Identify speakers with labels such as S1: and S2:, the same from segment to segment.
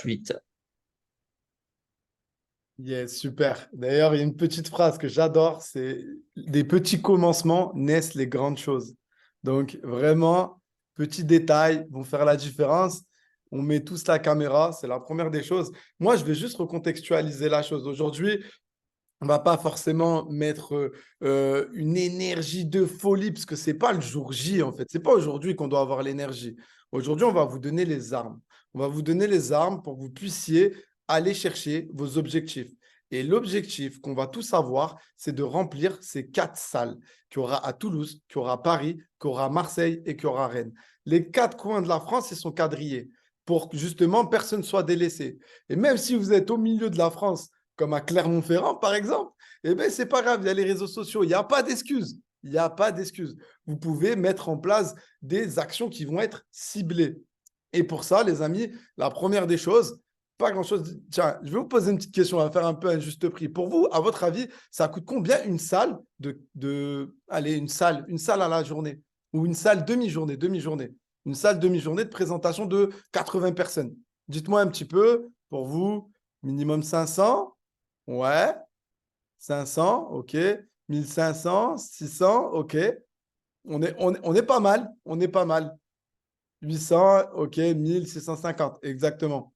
S1: 8.
S2: Yes, super. D'ailleurs, il y a une petite phrase que j'adore, c'est des petits commencements naissent les grandes choses. Donc, vraiment, petits détails vont faire la différence. On met tous la caméra, c'est la première des choses. Moi, je vais juste recontextualiser la chose. Aujourd'hui, on va pas forcément mettre une énergie de folie, parce que c'est pas le jour J, en fait. C'est pas aujourd'hui qu'on doit avoir l'énergie. Aujourd'hui, on va vous donner les armes. On va vous donner les armes pour que vous puissiez aller chercher vos objectifs. Et l'objectif qu'on va tous avoir, c'est de remplir ces 4 salles qu'il y aura à Toulouse, qu'il y aura à Paris, qu'il y aura à Marseille et qu'il y aura à Rennes. Les 4 coins de la France, ils sont quadrillés pour que justement personne ne soit délaissé. Et même si vous êtes au milieu de la France, comme à Clermont-Ferrand, par exemple, eh bien, c'est pas grave, il y a les réseaux sociaux, il n'y a pas d'excuses. Il n'y a pas d'excuses. Vous pouvez mettre en place des actions qui vont être ciblées. Et pour ça, les amis, la première des choses, pas grand-chose. Tiens, je vais vous poser une petite question, on va faire un peu un juste prix. Pour vous, à votre avis, ça coûte combien une salle allez, une salle à la journée ou une salle demi-journée, une salle demi-journée de présentation de 80 personnes. Dites-moi un petit peu, pour vous, minimum 500, ouais, 500, ok, 1500, 600, ok. On est pas mal, on est pas mal. 800, ok, 1650, exactement.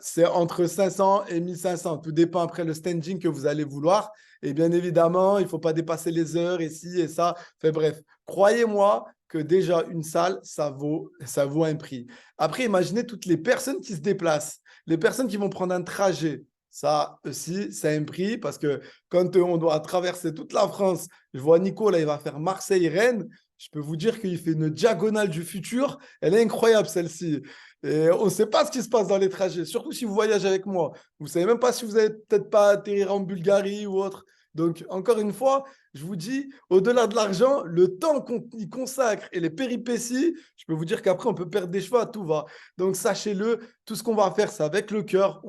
S2: C'est entre 500 et 1500. Tout dépend après le standing que vous allez vouloir. Et bien évidemment, il ne faut pas dépasser les heures et ci et ça. Enfin bref, croyez-moi que déjà une salle, ça vaut un prix. Après, imaginez toutes les personnes qui se déplacent, les personnes qui vont prendre un trajet. Ça aussi, c'est un prix parce que quand on doit traverser toute la France, je vois Nico, là, il va faire Marseille-Rennes. Je peux vous dire qu'il fait une diagonale du futur. Elle est incroyable, celle-ci. Et on ne sait pas ce qui se passe dans les trajets, surtout si vous voyagez avec moi. Vous ne savez même pas si vous n'allez peut-être pas atterrir en Bulgarie ou autre. Donc, encore une fois, je vous dis, au-delà de l'argent, le temps qu'on y consacre et les péripéties, je peux vous dire qu'après, on peut perdre des cheveux à tout va. Donc, sachez-le, tout ce qu'on va faire, c'est avec le cœur.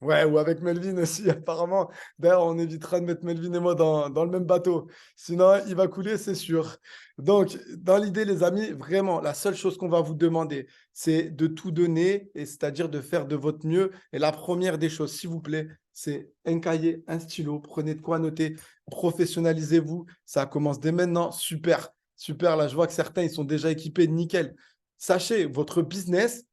S2: Ouais, ou avec Melvin aussi, apparemment. D'ailleurs, on évitera de mettre Melvin et moi dans le même bateau. Sinon, il va couler, c'est sûr. Donc, dans l'idée, les amis, vraiment, la seule chose qu'on va vous demander, c'est de tout donner, et c'est-à-dire de faire de votre mieux. Et la première des choses, s'il vous plaît, c'est un cahier, un stylo, prenez de quoi noter, professionnalisez-vous. Ça commence dès maintenant. Super, super. Là, je vois que certains, ils sont déjà équipés, nickel. Sachez, votre business,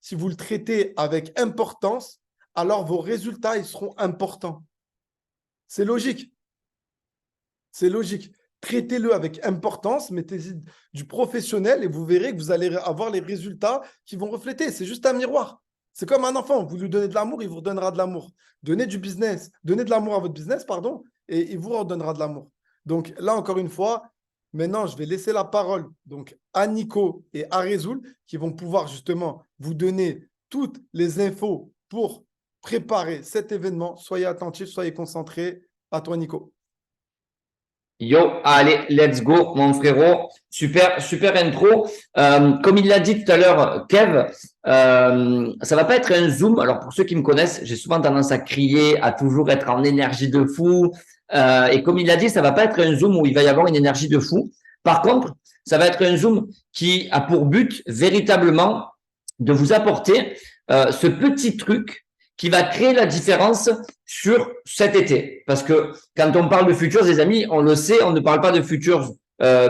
S2: si vous le traitez avec importance, alors vos résultats, ils seront importants. C'est logique. C'est logique. Traitez-le avec importance, mettez-y du professionnel et vous verrez que vous allez avoir les résultats qui vont refléter. C'est juste un miroir. C'est comme un enfant. Vous lui donnez de l'amour, il vous redonnera de l'amour. Donnez du business, donnez de l'amour à votre business, pardon, et il vous redonnera de l'amour. Donc là, encore une fois, maintenant, je vais laisser la parole donc, à Nico et à Rézoul qui vont pouvoir justement vous donner toutes les infos pour préparer cet événement. Soyez attentifs, soyez concentrés. À toi, Nico.
S1: Yo, allez, let's go, mon frérot. Super, super intro. Comme il l'a dit tout à l'heure, Kev, ça va pas être un zoom. Alors, pour ceux qui me connaissent, j'ai souvent tendance à crier, à toujours être en énergie de fou. Et comme il l'a dit, ça va pas être un zoom où il va y avoir une énergie de fou. Par contre, ça va être un zoom qui a pour but véritablement de vous apporter ce petit truc qui va créer la différence sur cet été. Parce que quand on parle de futurs, les amis, on le sait, on ne parle pas de futurs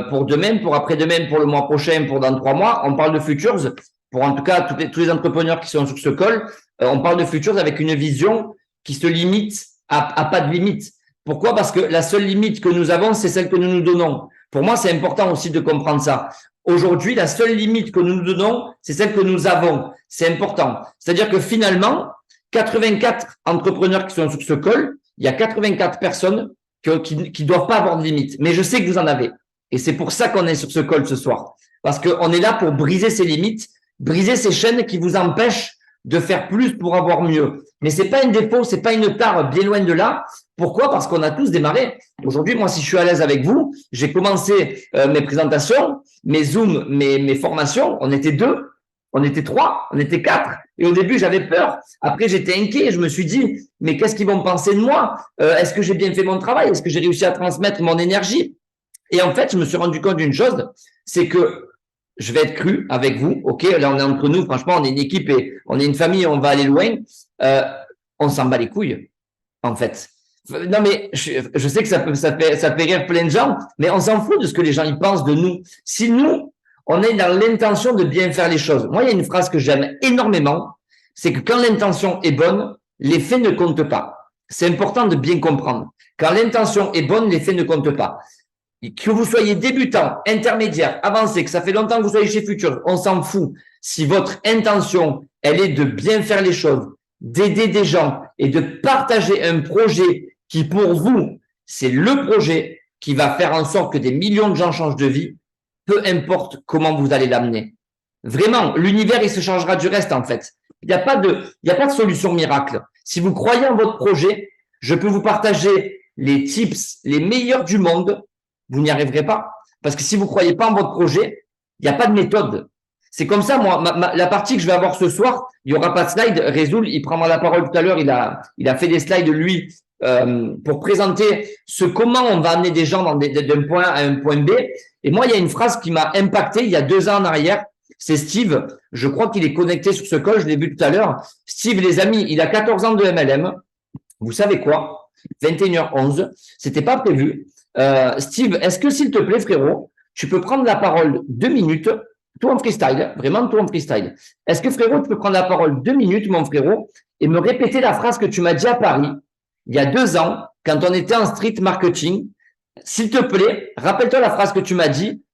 S1: pour demain, pour après-demain, pour le mois prochain, pour dans 3 mois. On parle de futurs, pour en tout cas tous les entrepreneurs qui sont sur ce call, on parle de futurs avec une vision qui se limite à pas de limite. Pourquoi? Parce que la seule limite que nous avons, c'est celle que nous nous donnons. Pour moi, c'est important aussi de comprendre ça. Aujourd'hui, la seule limite que nous nous donnons, c'est celle que nous avons. C'est important. C'est-à-dire que finalement, 84 entrepreneurs qui sont sur ce call, il y a 84 personnes qui doivent pas avoir de limite. Mais je sais que vous en avez. Et c'est pour ça qu'on est sur ce call ce soir. Parce qu'on est là pour briser ces limites, briser ces chaînes qui vous empêchent de faire plus pour avoir mieux. Mais c'est pas un défaut, c'est pas une tare, bien loin de là. Pourquoi? Parce qu'on a tous démarré. Aujourd'hui, moi, si je suis à l'aise avec vous, j'ai commencé mes présentations, mes Zooms, mes formations, on était 2, on était 3, on était 4. Et au début, j'avais peur. Après, j'étais inquiet. Je me suis dit, mais qu'est-ce qu'ils vont penser de moi? Est-ce que j'ai bien fait mon travail? Est-ce que j'ai réussi à transmettre mon énergie? Et en fait, je me suis rendu compte d'une chose, c'est que je vais être cru avec vous, ok? Là, on est entre nous, franchement, on est une équipe et on est une famille, on va aller loin. On s'en bat les couilles, en fait. Non, mais je sais que ça fait rire plein de gens, mais on s'en fout de ce que les gens y pensent de nous. Si nous, on est dans l'intention de bien faire les choses. Moi, il y a une phrase que j'aime énormément, c'est que quand l'intention est bonne, les faits ne comptent pas. C'est important de bien comprendre. Quand l'intention est bonne, les faits ne comptent pas. Que vous soyez débutant, intermédiaire, avancé, que ça fait longtemps que vous soyez chez Futur, on s'en fout. Si votre intention, elle est de bien faire les choses, d'aider des gens et de partager un projet qui, pour vous, c'est le projet qui va faire en sorte que des millions de gens changent de vie, peu importe comment vous allez l'amener. Vraiment, l'univers, il se changera du reste, en fait. Il n'y a pas de solution miracle. Si vous croyez en votre projet, je peux vous partager les tips les meilleurs du monde. Vous n'y arriverez pas. Parce que si vous ne croyez pas en votre projet, il n'y a pas de méthode. C'est comme ça, moi, la partie que je vais avoir ce soir, il n'y aura pas de slide. Résoul, il prendra la parole tout à l'heure. Il a fait des slides, lui, pour présenter comment on va amener des gens d'un point A à un point B. Et moi, il y a une phrase qui m'a impacté il y a 2 ans en arrière. C'est Steve. Je crois qu'il est connecté sur ce call. Je l'ai vu tout à l'heure. Steve, les amis, il a 14 ans de MLM. Vous savez quoi? 21h11. C'était pas prévu. Steve, est-ce que, s'il te plaît, frérot, tu peux prendre la parole 2 minutes, tout en freestyle, vraiment tout en freestyle. Est-ce que, frérot, tu peux prendre la parole 2 minutes, mon frérot, et me répéter la phrase que tu m'as dit à Paris, il y a 2 ans, quand on était en street marketing? S'il te plaît, rappelle-toi la phrase que tu m'as dit.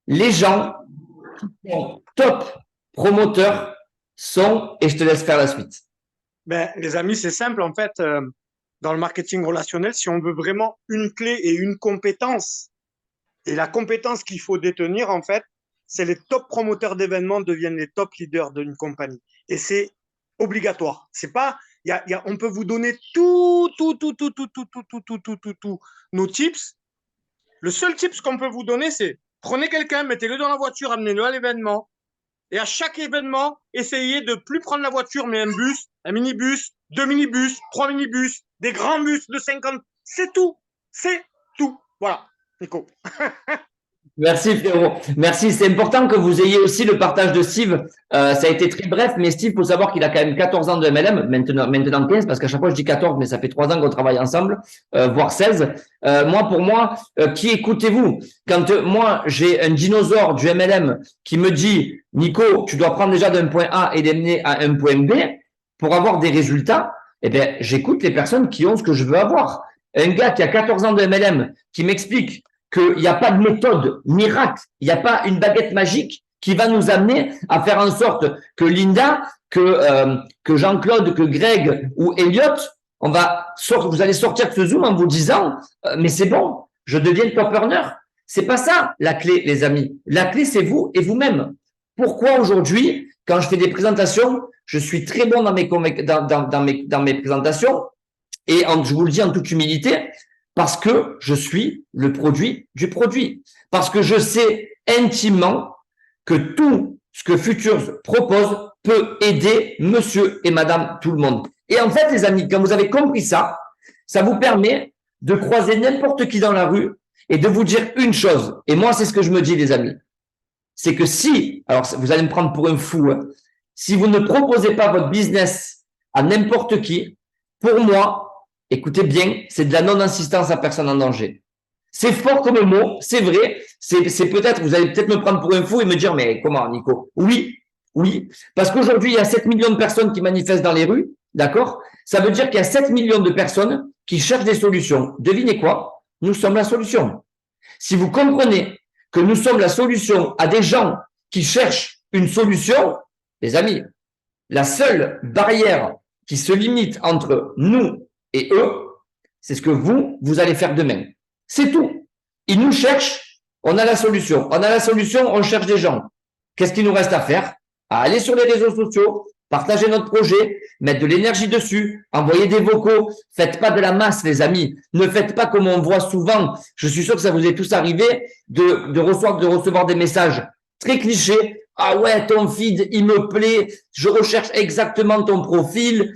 S1: Les gens qui sont top promoteurs sont, et je te laisse faire la suite.
S3: Ben, les amis, c'est simple, en fait. Dans le marketing relationnel, si on veut vraiment une clé et une compétence, et la compétence qu'il faut détenir, en fait, c'est les top promoteurs d'événements deviennent les top leaders d'une compagnie. Et c'est obligatoire. C'est pas, on peut vous donner tout nos tips. Le seul tips qu'on peut vous donner, c'est prenez quelqu'un, mettez-le dans la voiture, amenez-le à l'événement. Et à chaque événement, essayez de plus prendre la voiture, mais un bus, un minibus, 2 minibus, 3 minibus, des grands bus de 50. C'est tout. C'est tout. Voilà, Nico.
S1: Merci frérot, merci. C'est important que vous ayez aussi le partage de Steve. Ça a été très bref, mais Steve, faut savoir qu'il a quand même 14 ans de MLM, maintenant 15, parce qu'à chaque fois je dis 14, mais ça fait 3 ans qu'on travaille ensemble, voire 16. Pour moi, qui écoutez-vous? Quand moi j'ai un dinosaure du MLM qui me dit, Nico, tu dois prendre déjà d'un point A et l'amener à un point B pour avoir des résultats, eh bien j'écoute les personnes qui ont ce que je veux avoir. Un gars qui a 14 ans de MLM qui m'explique qu'il n'y a pas de méthode miracle, il n'y a pas une baguette magique qui va nous amener à faire en sorte que Linda, que Jean-Claude, que Greg ou Elliot, vous allez sortir de ce Zoom en vous disant mais c'est bon, je deviens top earner. C'est pas ça la clé, les amis. La clé, c'est vous et vous-même. Pourquoi aujourd'hui, quand je fais des présentations, je suis très bon dans mes présentations et je vous le dis en toute humilité, parce que je suis le produit du produit. Parce que je sais intimement que tout ce que Futures propose peut aider monsieur et madame tout le monde. Et en fait, les amis, quand vous avez compris ça, ça vous permet de croiser n'importe qui dans la rue et de vous dire une chose. Et moi, c'est ce que je me dis, les amis. C'est que alors vous allez me prendre pour un fou, hein, si vous ne proposez pas votre business à n'importe qui, pour moi, écoutez bien, c'est de la non-assistance à personne en danger. C'est fort comme mot, c'est vrai. C'est peut-être, vous allez peut-être me prendre pour un fou et me dire, mais comment, Nico? Oui, parce qu'aujourd'hui, il y a 7 millions de personnes qui manifestent dans les rues, d'accord? Ça veut dire qu'il y a 7 millions de personnes qui cherchent des solutions. Devinez quoi? Nous sommes la solution. Si vous comprenez que nous sommes la solution à des gens qui cherchent une solution, les amis, la seule barrière qui se limite entre nous et eux, c'est ce que vous allez faire demain. C'est tout. Ils nous cherchent, on a la solution. On a la solution, on cherche des gens. Qu'est-ce qu'il nous reste à faire? À aller sur les réseaux sociaux, partager notre projet, mettre de l'énergie dessus, envoyer des vocaux. Faites pas de la masse, les amis. Ne faites pas comme on voit souvent. Je suis sûr que ça vous est tous arrivé de recevoir des messages très clichés. Ah ouais, ton feed, il me plaît. Je recherche exactement ton profil.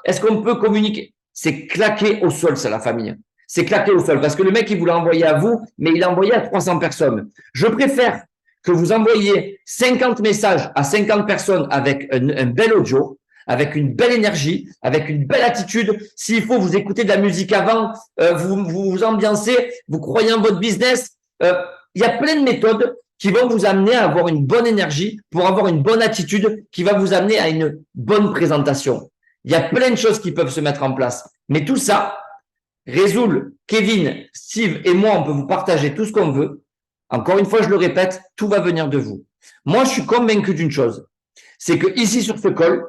S1: Est-ce qu'on peut communiquer? C'est claqué au sol, ça, la famille. C'est claqué au sol. Parce que le mec, il vous l'a envoyé à vous, mais il l'a envoyé à 300 personnes. Je préfère que vous envoyez 50 messages à 50 personnes avec un bel audio, avec une belle énergie, avec une belle attitude. S'il faut, vous écoutez de la musique avant, vous ambiancez, vous croyez en votre business. Il y a plein de méthodes qui vont vous amener à avoir une bonne énergie, pour avoir une bonne attitude, qui va vous amener à une bonne présentation. Il y a plein de choses qui peuvent se mettre en place. Mais tout ça, Résoul, Kevin, Steve et moi, on peut vous partager tout ce qu'on veut. Encore une fois, je le répète, tout va venir de vous. Moi, je suis convaincu d'une chose. C'est que ici, sur ce call,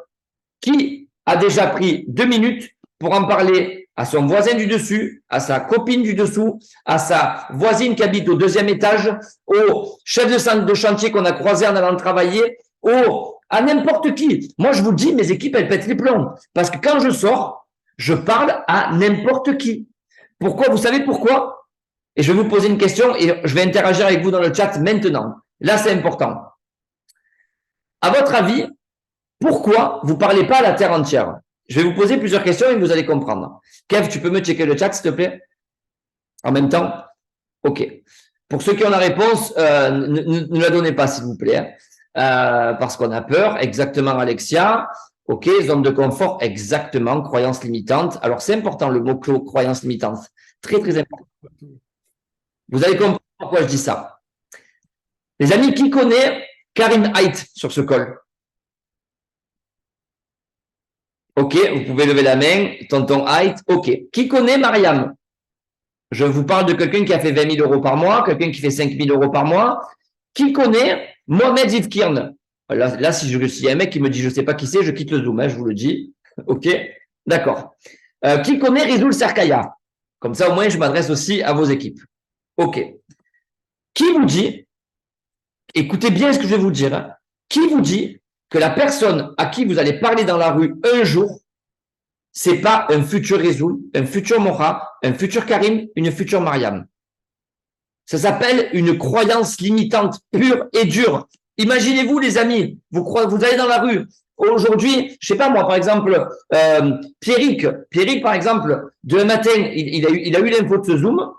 S1: qui a déjà pris 2 minutes pour en parler à son voisin du dessus, à sa copine du dessous, à sa voisine qui habite au 2e étage, au chef de chantier qu'on a croisé en allant travailler, à n'importe qui. Moi, je vous le dis, mes équipes, elles pètent les plombs. Parce que quand je sors, je parle à n'importe qui. Pourquoi? Vous savez pourquoi? Et je vais vous poser une question et je vais interagir avec vous dans le chat maintenant. Là, c'est important. À votre avis, pourquoi vous ne parlez pas à la terre entière? Je vais vous poser plusieurs questions et vous allez comprendre. Kev, tu peux me checker le chat, s'il te plaît? En même temps? OK. Pour ceux qui ont la réponse, ne la donnez pas, s'il vous plaît. Parce qu'on a peur. Exactement, Alexia. OK, zone de confort. Exactement, croyance limitante. Alors, c'est important, le mot croyance limitante. Très, très important. Vous allez comprendre pourquoi je dis ça. Les amis, qui connaît Karim Haidt sur ce call? OK, vous pouvez lever la main. Tonton Haidt, OK. Qui connaît Mariam? Je vous parle de quelqu'un qui a fait 20 000 euros par mois, quelqu'un qui fait 5 000 euros par mois. Qui connaît Mohamed Zivkirn? Là, s'il y a un mec qui me dit je ne sais pas qui c'est, je quitte le Zoom, hein, je vous le dis. OK, d'accord. Qui connaît Rizoul Serkaya? Comme ça, au moins, je m'adresse aussi à vos équipes. OK. Qui vous dit, écoutez bien ce que je vais vous dire, hein, qui vous dit que la personne à qui vous allez parler dans la rue un jour, c'est pas un futur Rizoul, un futur Mora, un futur Karim, une future Mariam? Ça s'appelle une croyance limitante pure et dure. Imaginez-vous, les amis, vous allez dans la rue. Aujourd'hui, je sais pas moi, par exemple, Pierrick, par exemple, demain matin, il a eu l'info de ce Zoom.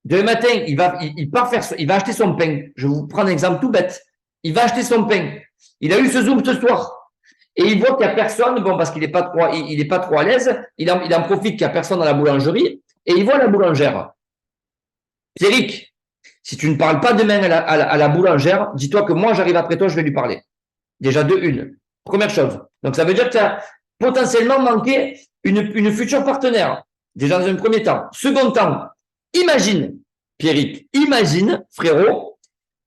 S1: Demain matin, il va acheter son pain. Je vais vous prendre un exemple tout bête. Il va acheter son pain. Il a eu ce Zoom ce soir. Et il voit qu'il n'y a personne, bon, parce qu'il n'est pas trop à l'aise. Il en profite qu'il n'y a personne dans la boulangerie. Et il voit la boulangère. Pierrick, si tu ne parles pas demain à la boulangère, dis-toi que moi, j'arrive après toi, je vais lui parler. Déjà de une. Première chose. Donc, ça veut dire que tu as potentiellement manqué une future partenaire. Déjà dans un premier temps. Second temps, imagine, Pierrick, imagine, frérot,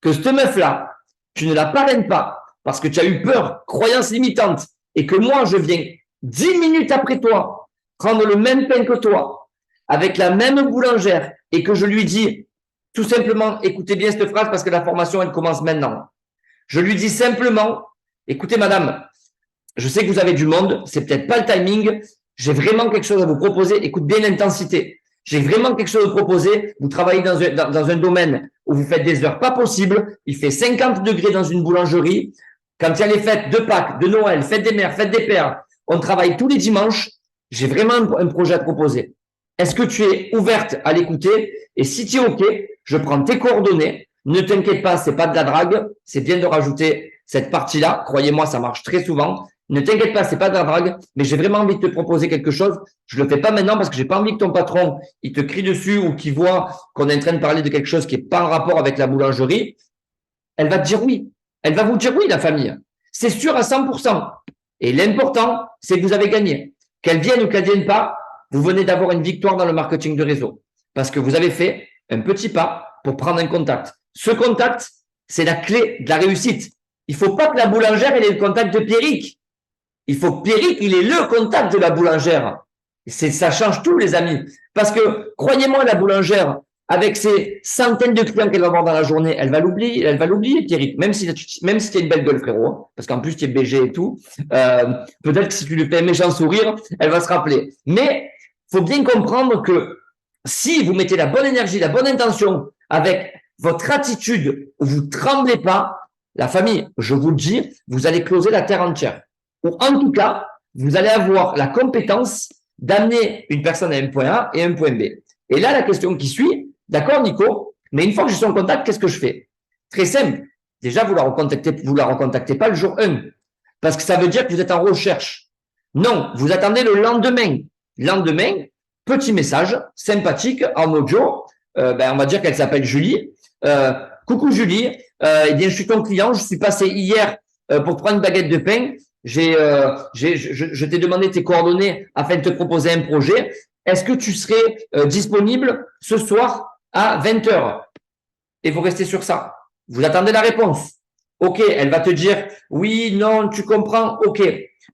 S1: que cette meuf-là, tu ne la parraines pas parce que tu as eu peur, croyance limitante, et que moi, je viens 10 minutes après toi prendre le même pain que toi, avec la même boulangère, et que je lui dis tout simplement, écoutez bien cette phrase parce que la formation, elle commence maintenant. Je lui dis simplement, écoutez madame, je sais que vous avez du monde, c'est peut-être pas le timing, j'ai vraiment quelque chose à vous proposer, écoute bien l'intensité. J'ai vraiment quelque chose à vous proposer, vous travaillez dans un domaine où vous faites des heures pas possibles, il fait 50 degrés dans une boulangerie, quand il y a les fêtes de Pâques, de Noël, fêtes des mères, fêtes des pères, on travaille tous les dimanches, j'ai vraiment un projet à te proposer. Est-ce que tu es ouverte à l'écouter? Et si tu es OK, je prends tes coordonnées. Ne t'inquiète pas, c'est pas de la drague. C'est bien de rajouter cette partie-là. Croyez-moi, ça marche très souvent. Ne t'inquiète pas, c'est pas de la drague, mais j'ai vraiment envie de te proposer quelque chose. Je le fais pas maintenant parce que j'ai pas envie que ton patron, il te crie dessus ou qu'il voit qu'on est en train de parler de quelque chose qui est pas en rapport avec la boulangerie. Elle va te dire oui. Elle va vous dire oui, la famille. C'est sûr à 100%. Et l'important, c'est que vous avez gagné. Qu'elle vienne ou qu'elle vienne pas, vous venez d'avoir une victoire dans le marketing de réseau parce que vous avez fait un petit pas pour prendre un contact. Ce contact, c'est la clé de la réussite. Il ne faut pas que la boulangère ait le contact de Pierrick. Il faut que Pierrick, il ait le contact de la boulangère. Ça change tout, les amis. Parce que, croyez-moi, la boulangère, avec ses centaines de clients qu'elle va avoir dans la journée, elle va l'oublier, Pierrick. Même si tu as une belle gueule, frérot. Parce qu'en plus, tu es BG et tout. Peut-être que si tu lui fais un méchant sourire, elle va se rappeler. Mais, faut bien comprendre que si vous mettez la bonne énergie, la bonne intention avec votre attitude où vous tremblez pas, la famille, je vous le dis, vous allez closer la terre entière. Ou en tout cas, vous allez avoir la compétence d'amener une personne à un point A et un point B. Et là, la question qui suit, d'accord, Nico, mais une fois que je suis en contact, qu'est-ce que je fais? Très simple. déjà, vous la recontactez pas le jour 1. Parce que ça veut dire que vous êtes en recherche. Non, vous attendez le lendemain. Lendemain, petit message sympathique en audio. On va dire qu'elle s'appelle Julie. Coucou Julie, eh bien, je suis ton client. Je suis passé hier pour prendre une baguette de pain. Je t'ai demandé tes coordonnées afin de te proposer un projet. Est-ce que tu serais disponible ce soir à 20h? Et vous restez sur ça. Vous attendez la réponse. OK, elle va te dire oui, non, tu comprends. OK.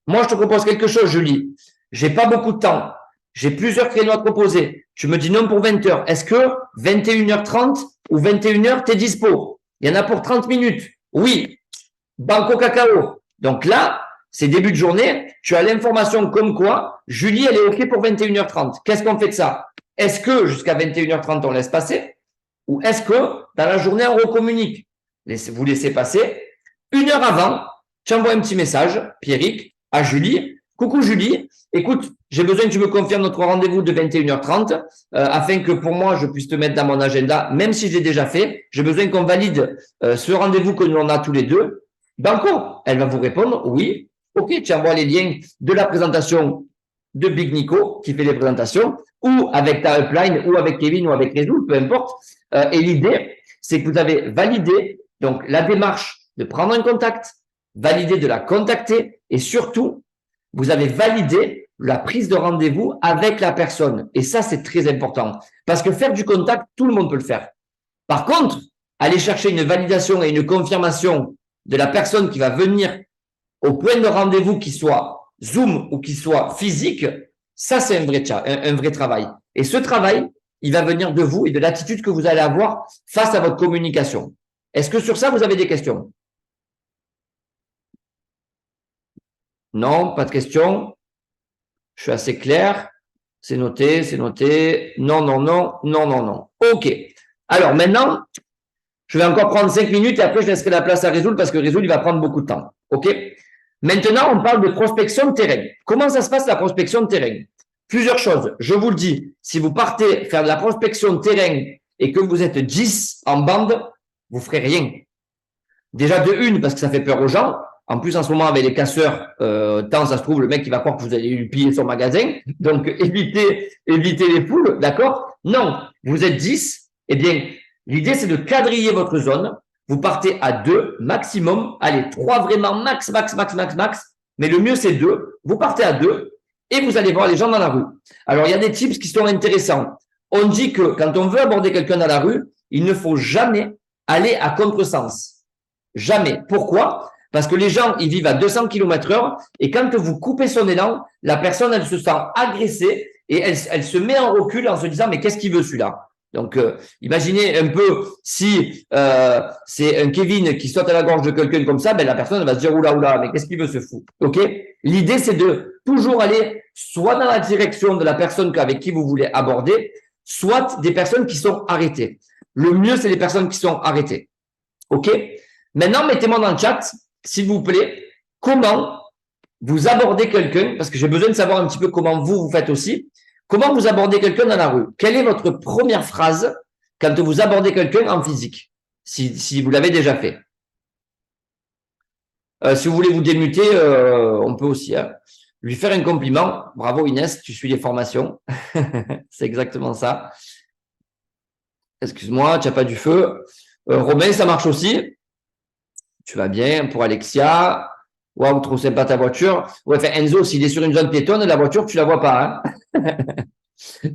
S1: Moi, je te propose quelque chose, Julie. J'ai pas beaucoup de temps. J'ai plusieurs créneaux à te proposer. Tu me dis non pour 20h. Est-ce que 21h30 ou 21h, tu es dispo? Il y en a pour 30 minutes. Oui. Banco cacao. Donc là, c'est début de journée. Tu as l'information comme quoi Julie, elle est OK pour 21h30. Qu'est-ce qu'on fait de ça? Est-ce que jusqu'à 21h30, on laisse passer? Ou est-ce que dans la journée, on recommunique? Vous laissez passer. 1 heure avant, tu envoies un petit message, Pierrick, à Julie. Coucou Julie, écoute, j'ai besoin que tu me confirmes notre rendez-vous de 21h30 afin que pour moi, je puisse te mettre dans mon agenda, même si je l'ai déjà fait. J'ai besoin qu'on valide ce rendez-vous que nous on a tous les deux. Banco, elle va vous répondre oui. OK, tu envoies les liens de la présentation de Big Nico qui fait les présentations ou avec ta upline ou avec Kevin ou avec Résoul, peu importe. Et l'idée, c'est que vous avez validé donc la démarche de prendre un contact, validé de la contacter et surtout, vous avez validé la prise de rendez-vous avec la personne. Et ça, c'est très important. Parce que faire du contact, tout le monde peut le faire. Par contre, aller chercher une validation et une confirmation de la personne qui va venir au point de rendez-vous, qui soit Zoom ou qui soit physique, ça, c'est un vrai travail. Et ce travail, il va venir de vous et de l'attitude que vous allez avoir face à votre communication. Est-ce que sur ça, vous avez des questions? Non, pas de questions. Je suis assez clair. C'est noté, c'est noté. Non, non, non, non, non, non. OK. Alors maintenant, je vais encore prendre 5 minutes et après, je laisserai la place à Résoul parce que Résoul, il va prendre beaucoup de temps. OK? Maintenant, on parle de prospection de terrain. Comment ça se passe la prospection de terrain? Plusieurs choses. Je vous le dis, si vous partez faire de la prospection de terrain et que vous êtes 10 en bande, vous ferez rien. Déjà de une, parce que ça fait peur aux gens. En plus, en ce moment, avec les casseurs, tant ça se trouve, le mec, il va croire que vous allez lui piller son magasin. Donc, évitez les foules, d'accord? Non, vous êtes 10. Eh bien, l'idée, c'est de quadriller votre zone. Vous partez à 2 maximum. Allez, 3 vraiment max. Mais le mieux, c'est 2. Vous partez à 2 et vous allez voir les gens dans la rue. Alors, il y a des tips qui sont intéressants. On dit que quand on veut aborder quelqu'un dans la rue, il ne faut jamais aller à contresens. Jamais. Pourquoi? Parce que les gens, ils vivent à 200 km/h et quand vous coupez son élan, la personne, elle se sent agressée et elle se met en recul en se disant « mais qu'est-ce qu'il veut celui-là ?» Donc, imaginez un peu si c'est un Kevin qui saute à la gorge de quelqu'un comme ça, ben la personne va se dire « oula, mais qu'est-ce qu'il veut ce fou ?» OK? L'idée, c'est de toujours aller soit dans la direction de la personne avec qui vous voulez aborder, soit des personnes qui sont arrêtées. Le mieux, c'est les personnes qui sont arrêtées. OK? Maintenant, mettez-moi dans le chat, s'il vous plaît, comment vous abordez quelqu'un, parce que j'ai besoin de savoir un petit peu comment vous faites aussi. Comment vous abordez quelqu'un dans la rue? Quelle est votre première phrase quand vous abordez quelqu'un en physique, si vous l'avez déjà fait? Si vous voulez vous démuter, on peut aussi lui faire un compliment. Bravo Inès, tu suis les formations. C'est exactement ça. Excuse-moi, tu n'as pas du feu. Romain, ça marche aussi. Tu vas bien pour Alexia. Waouh, trop sympa ta voiture. Ouais, enfin, Enzo, s'il est sur une zone piétonne, la voiture, tu la vois pas. Hein.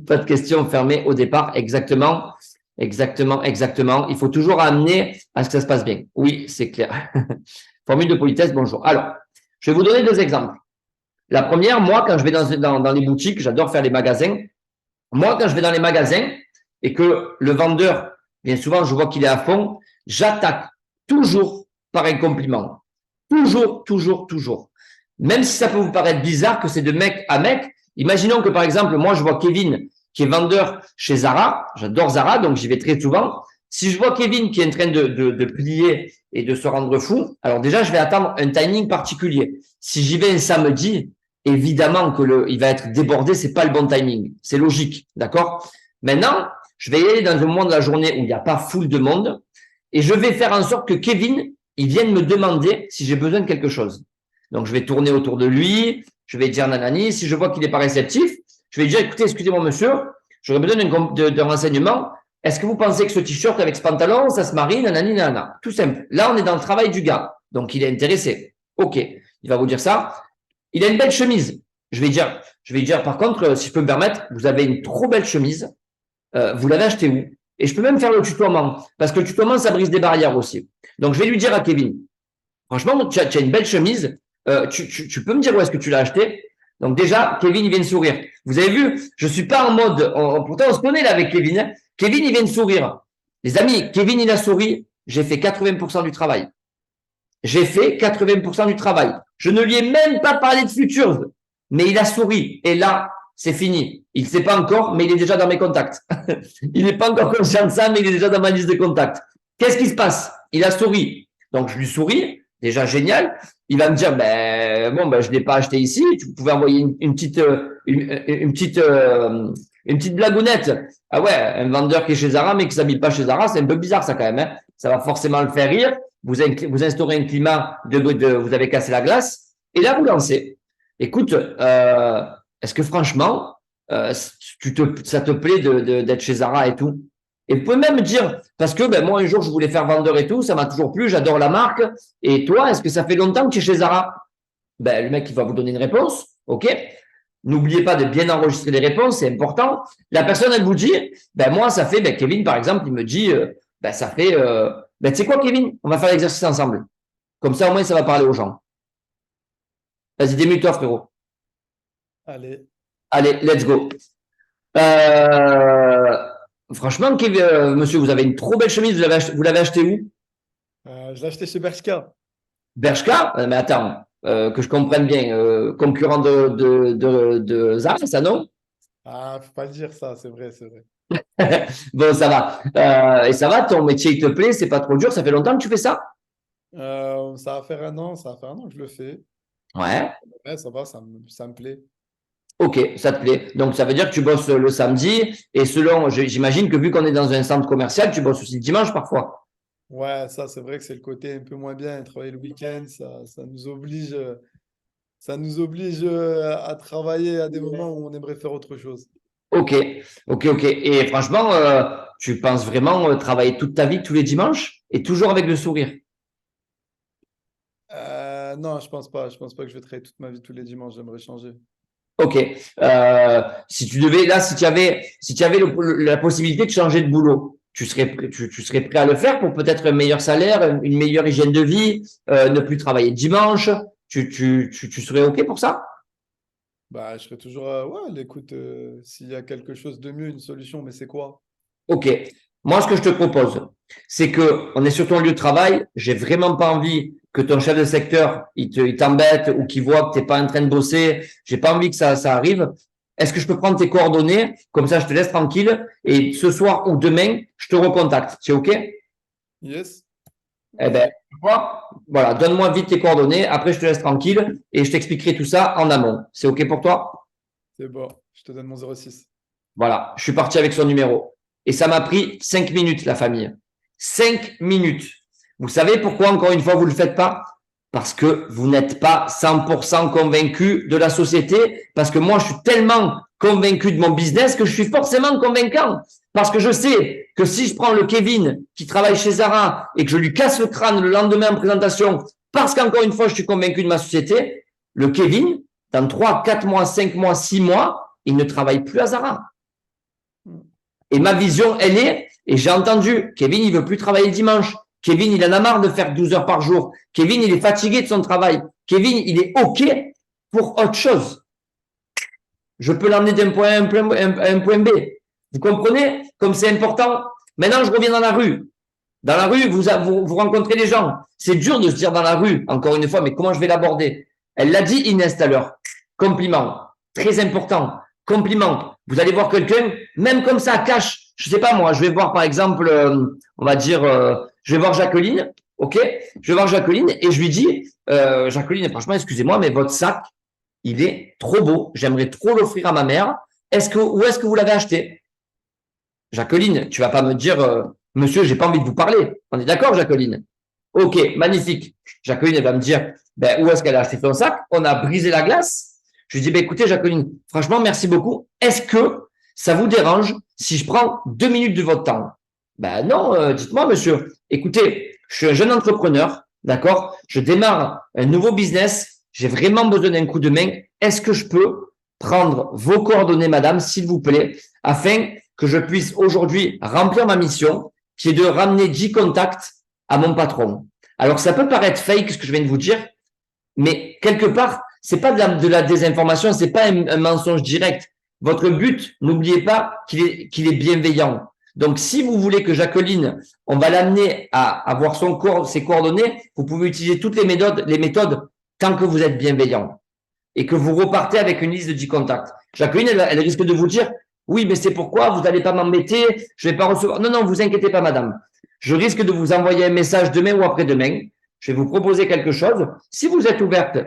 S1: Pas de question fermée au départ. Exactement. Il faut toujours amener à ce que ça se passe bien. Oui, c'est clair. Formule de politesse, bonjour. Alors, je vais vous donner 2 exemples. La première, moi, quand je vais dans les boutiques, j'adore faire les magasins. Moi, quand je vais dans les magasins et que le vendeur, bien souvent, je vois qu'il est à fond, j'attaque toujours par un compliment. Toujours. Même si ça peut vous paraître bizarre que c'est de mec à mec, imaginons que par exemple, moi je vois Kevin qui est vendeur chez Zara, j'adore Zara, donc j'y vais très souvent. Si je vois Kevin qui est en train de plier et de se rendre fou, alors déjà je vais attendre un timing particulier. Si j'y vais un samedi, évidemment que il va être débordé, c'est pas le bon timing, c'est logique, d'accord? Maintenant, je vais y aller dans un moment de la journée où il n'y a pas foule de monde et je vais faire en sorte que Kevin il vient de me demander si j'ai besoin de quelque chose. Donc, je vais tourner autour de lui, je vais dire nanani. Si je vois qu'il n'est pas réceptif, je vais dire, écoutez, excusez-moi, monsieur, j'aurais besoin d'un renseignement. Est-ce que vous pensez que ce t-shirt avec ce pantalon, ça se marie, nanani, nanana? Tout simple. Là, on est dans le travail du gars. Donc, il est intéressé. OK. Il va vous dire ça. Il a une belle chemise. Je vais dire, par contre, si je peux me permettre, vous avez une trop belle chemise. Vous l'avez acheté où? Et je peux même faire le tutoiement. Parce que le tutoiement, ça brise des barrières aussi. Donc, je vais lui dire à Kevin, franchement, tu as une belle chemise. Tu peux me dire où est-ce que tu l'as acheté? Donc déjà, Kevin, il vient de sourire. Vous avez vu, je suis pas en mode… pourtant, on se connaît là avec Kevin. Hein. Kevin, il vient de sourire. Les amis, Kevin, il a souri. J'ai fait 80% du travail. J'ai fait 80% du travail. Je ne lui ai même pas parlé de Futures. Mais il a souri. Et là, c'est fini. Il ne sait pas encore, mais il est déjà dans mes contacts. Il n'est pas encore conscient de ça, mais il est déjà dans ma liste de contacts. Qu'est-ce qui se passe? Il a souri. Donc, je lui souris. Déjà génial. Il va me dire, je ne l'ai pas acheté ici. Tu pouvais envoyer une petite blagounette. Ah ouais, un vendeur qui est chez Zara, mais qui ne s'habille pas chez Zara, c'est un peu bizarre ça quand même. Hein. Ça va forcément le faire rire. Vous instaurez un climat vous avez cassé la glace. Et là, vous lancez. Écoute, est-ce que franchement, ça te plaît d'être chez Zara et tout? Et vous pouvez même dire, parce que moi, un jour, je voulais faire vendeur et tout, ça m'a toujours plu, j'adore la marque. Et toi, est-ce que ça fait longtemps que tu es chez Zara? Le mec, il va vous donner une réponse. OK? N'oubliez pas de bien enregistrer les réponses, c'est important. La personne, elle vous dit, moi, ça fait, Kevin, par exemple, il me dit, ça fait, tu sais quoi, Kevin? On va faire l'exercice ensemble. Comme ça, au moins, ça va parler aux gens. Vas-y, démute-toi, frérot.
S2: Allez,
S1: let's go. Franchement, monsieur, vous avez une trop belle chemise. Vous l'avez acheté où?
S2: je l'ai acheté chez Bershka.
S1: Bershka? Mais attends, que je comprenne bien. Concurrent de Zara, ça, non?
S2: Ah, faut pas le dire ça, c'est vrai, c'est vrai.
S1: Bon, ça va. Et ça va, ton métier, il te plaît? C'est pas trop dur? Ça fait longtemps que tu fais ça?
S2: Ça va faire un an que je le fais.
S1: Ouais.
S2: Ouais, ça va, ça me plaît.
S1: Ok, ça te plaît. Donc, ça veut dire que tu bosses le samedi et j'imagine que vu qu'on est dans un centre commercial, tu bosses aussi le dimanche parfois.
S2: Ouais, ça, c'est vrai que c'est le côté un peu moins bien. Travailler le week-end, ça nous oblige, à travailler à des moments où on aimerait faire autre chose.
S1: Ok. Et franchement, tu penses vraiment travailler toute ta vie tous les dimanches et toujours avec le sourire?
S2: Non, je pense pas. Je pense pas que je vais travailler toute ma vie tous les dimanches. J'aimerais changer.
S1: Ok. Si tu avais la possibilité de changer de boulot, tu serais prêt à le faire pour peut-être un meilleur salaire, une meilleure hygiène de vie, ne plus travailler dimanche. Tu serais ok pour ça?
S2: Je serais toujours ouais, l'écoute, s'il y a quelque chose de mieux, une solution, mais c'est quoi?
S1: Ok. Moi, ce que je te propose, c'est que on est sur ton lieu de travail. J'ai vraiment pas envie que ton chef de secteur il t'embête ou qu'il voit que tu n'es pas en train de bosser. J'ai pas envie que ça arrive. Est-ce que je peux prendre tes coordonnées? Comme ça, je te laisse tranquille. Et ce soir ou demain, je te recontacte. C'est OK?
S2: Yes.
S1: Eh ben, voilà, donne-moi vite tes coordonnées. Après, je te laisse tranquille et je t'expliquerai tout ça en amont. C'est OK pour toi?
S2: C'est bon. Je te donne mon 06.
S1: Voilà, je suis parti avec son numéro. Et ça m'a pris 5 minutes, la famille. 5 minutes. Vous savez pourquoi, encore une fois, vous ne le faites pas? Parce que vous n'êtes pas 100% convaincu de la société. Parce que moi, je suis tellement convaincu de mon business que je suis forcément convaincant. Parce que je sais que si je prends le Kevin qui travaille chez Zara et que je lui casse le crâne le lendemain en présentation, parce qu'encore une fois, je suis convaincu de ma société, le Kevin, dans 3, 4 mois, 5 mois, 6 mois, il ne travaille plus à Zara. Et ma vision, elle est, et j'ai entendu, Kevin, il veut plus travailler le dimanche. Kevin, il en a marre de faire 12 heures par jour. Kevin, il est fatigué de son travail. Kevin, il est OK pour autre chose. Je peux l'emmener d'un point A à un point B. Vous comprenez comme c'est important? Maintenant, je reviens dans la rue. Dans la rue, vous rencontrez les gens. C'est dur de se dire dans la rue, encore une fois, mais comment je vais l'aborder? Elle l'a dit, Inès, tout à l'heure. Compliment. Très important. Compliment. Vous allez voir quelqu'un, même comme ça, cache. Je sais pas moi, je vais voir par exemple, on va dire, je vais voir Jacqueline, ok? Je vais voir Jacqueline et je lui dis, Jacqueline, franchement, excusez-moi, mais votre sac, il est trop beau. J'aimerais trop l'offrir à ma mère. Où est-ce que vous l'avez acheté? Jacqueline, tu vas pas me dire, monsieur, j'ai pas envie de vous parler. On est d'accord, Jacqueline? Ok, magnifique. Jacqueline, elle va me dire, ben, où est-ce qu'elle a acheté son sac? On a brisé la glace. Je lui dis, ben, écoutez, Jacqueline, franchement, merci beaucoup. Est-ce que ça vous dérange si je prends 2 minutes de votre temps? Ben non, dites-moi, monsieur. Écoutez, je suis un jeune entrepreneur, d'accord? Je démarre un nouveau business. J'ai vraiment besoin d'un coup de main. Est-ce que je peux prendre vos coordonnées, madame, s'il vous plaît, afin que je puisse aujourd'hui remplir ma mission, qui est de ramener 10 contacts à mon patron. Alors, ça peut paraître fake, ce que je viens de vous dire, mais quelque part, c'est pas de la désinformation, c'est pas un mensonge direct. Votre but, n'oubliez pas qu'il est bienveillant. Donc, si vous voulez que Jacqueline, on va l'amener à avoir ses coordonnées, vous pouvez utiliser toutes les méthodes tant que vous êtes bienveillant et que vous repartez avec une liste de 10 contacts. Jacqueline, elle risque de vous dire, oui, mais c'est pourquoi vous n'allez pas m'embêter, je ne vais pas recevoir. Non, non, vous inquiétez pas, madame. Je risque de vous envoyer un message demain ou après-demain. Je vais vous proposer quelque chose. Si vous êtes ouverte,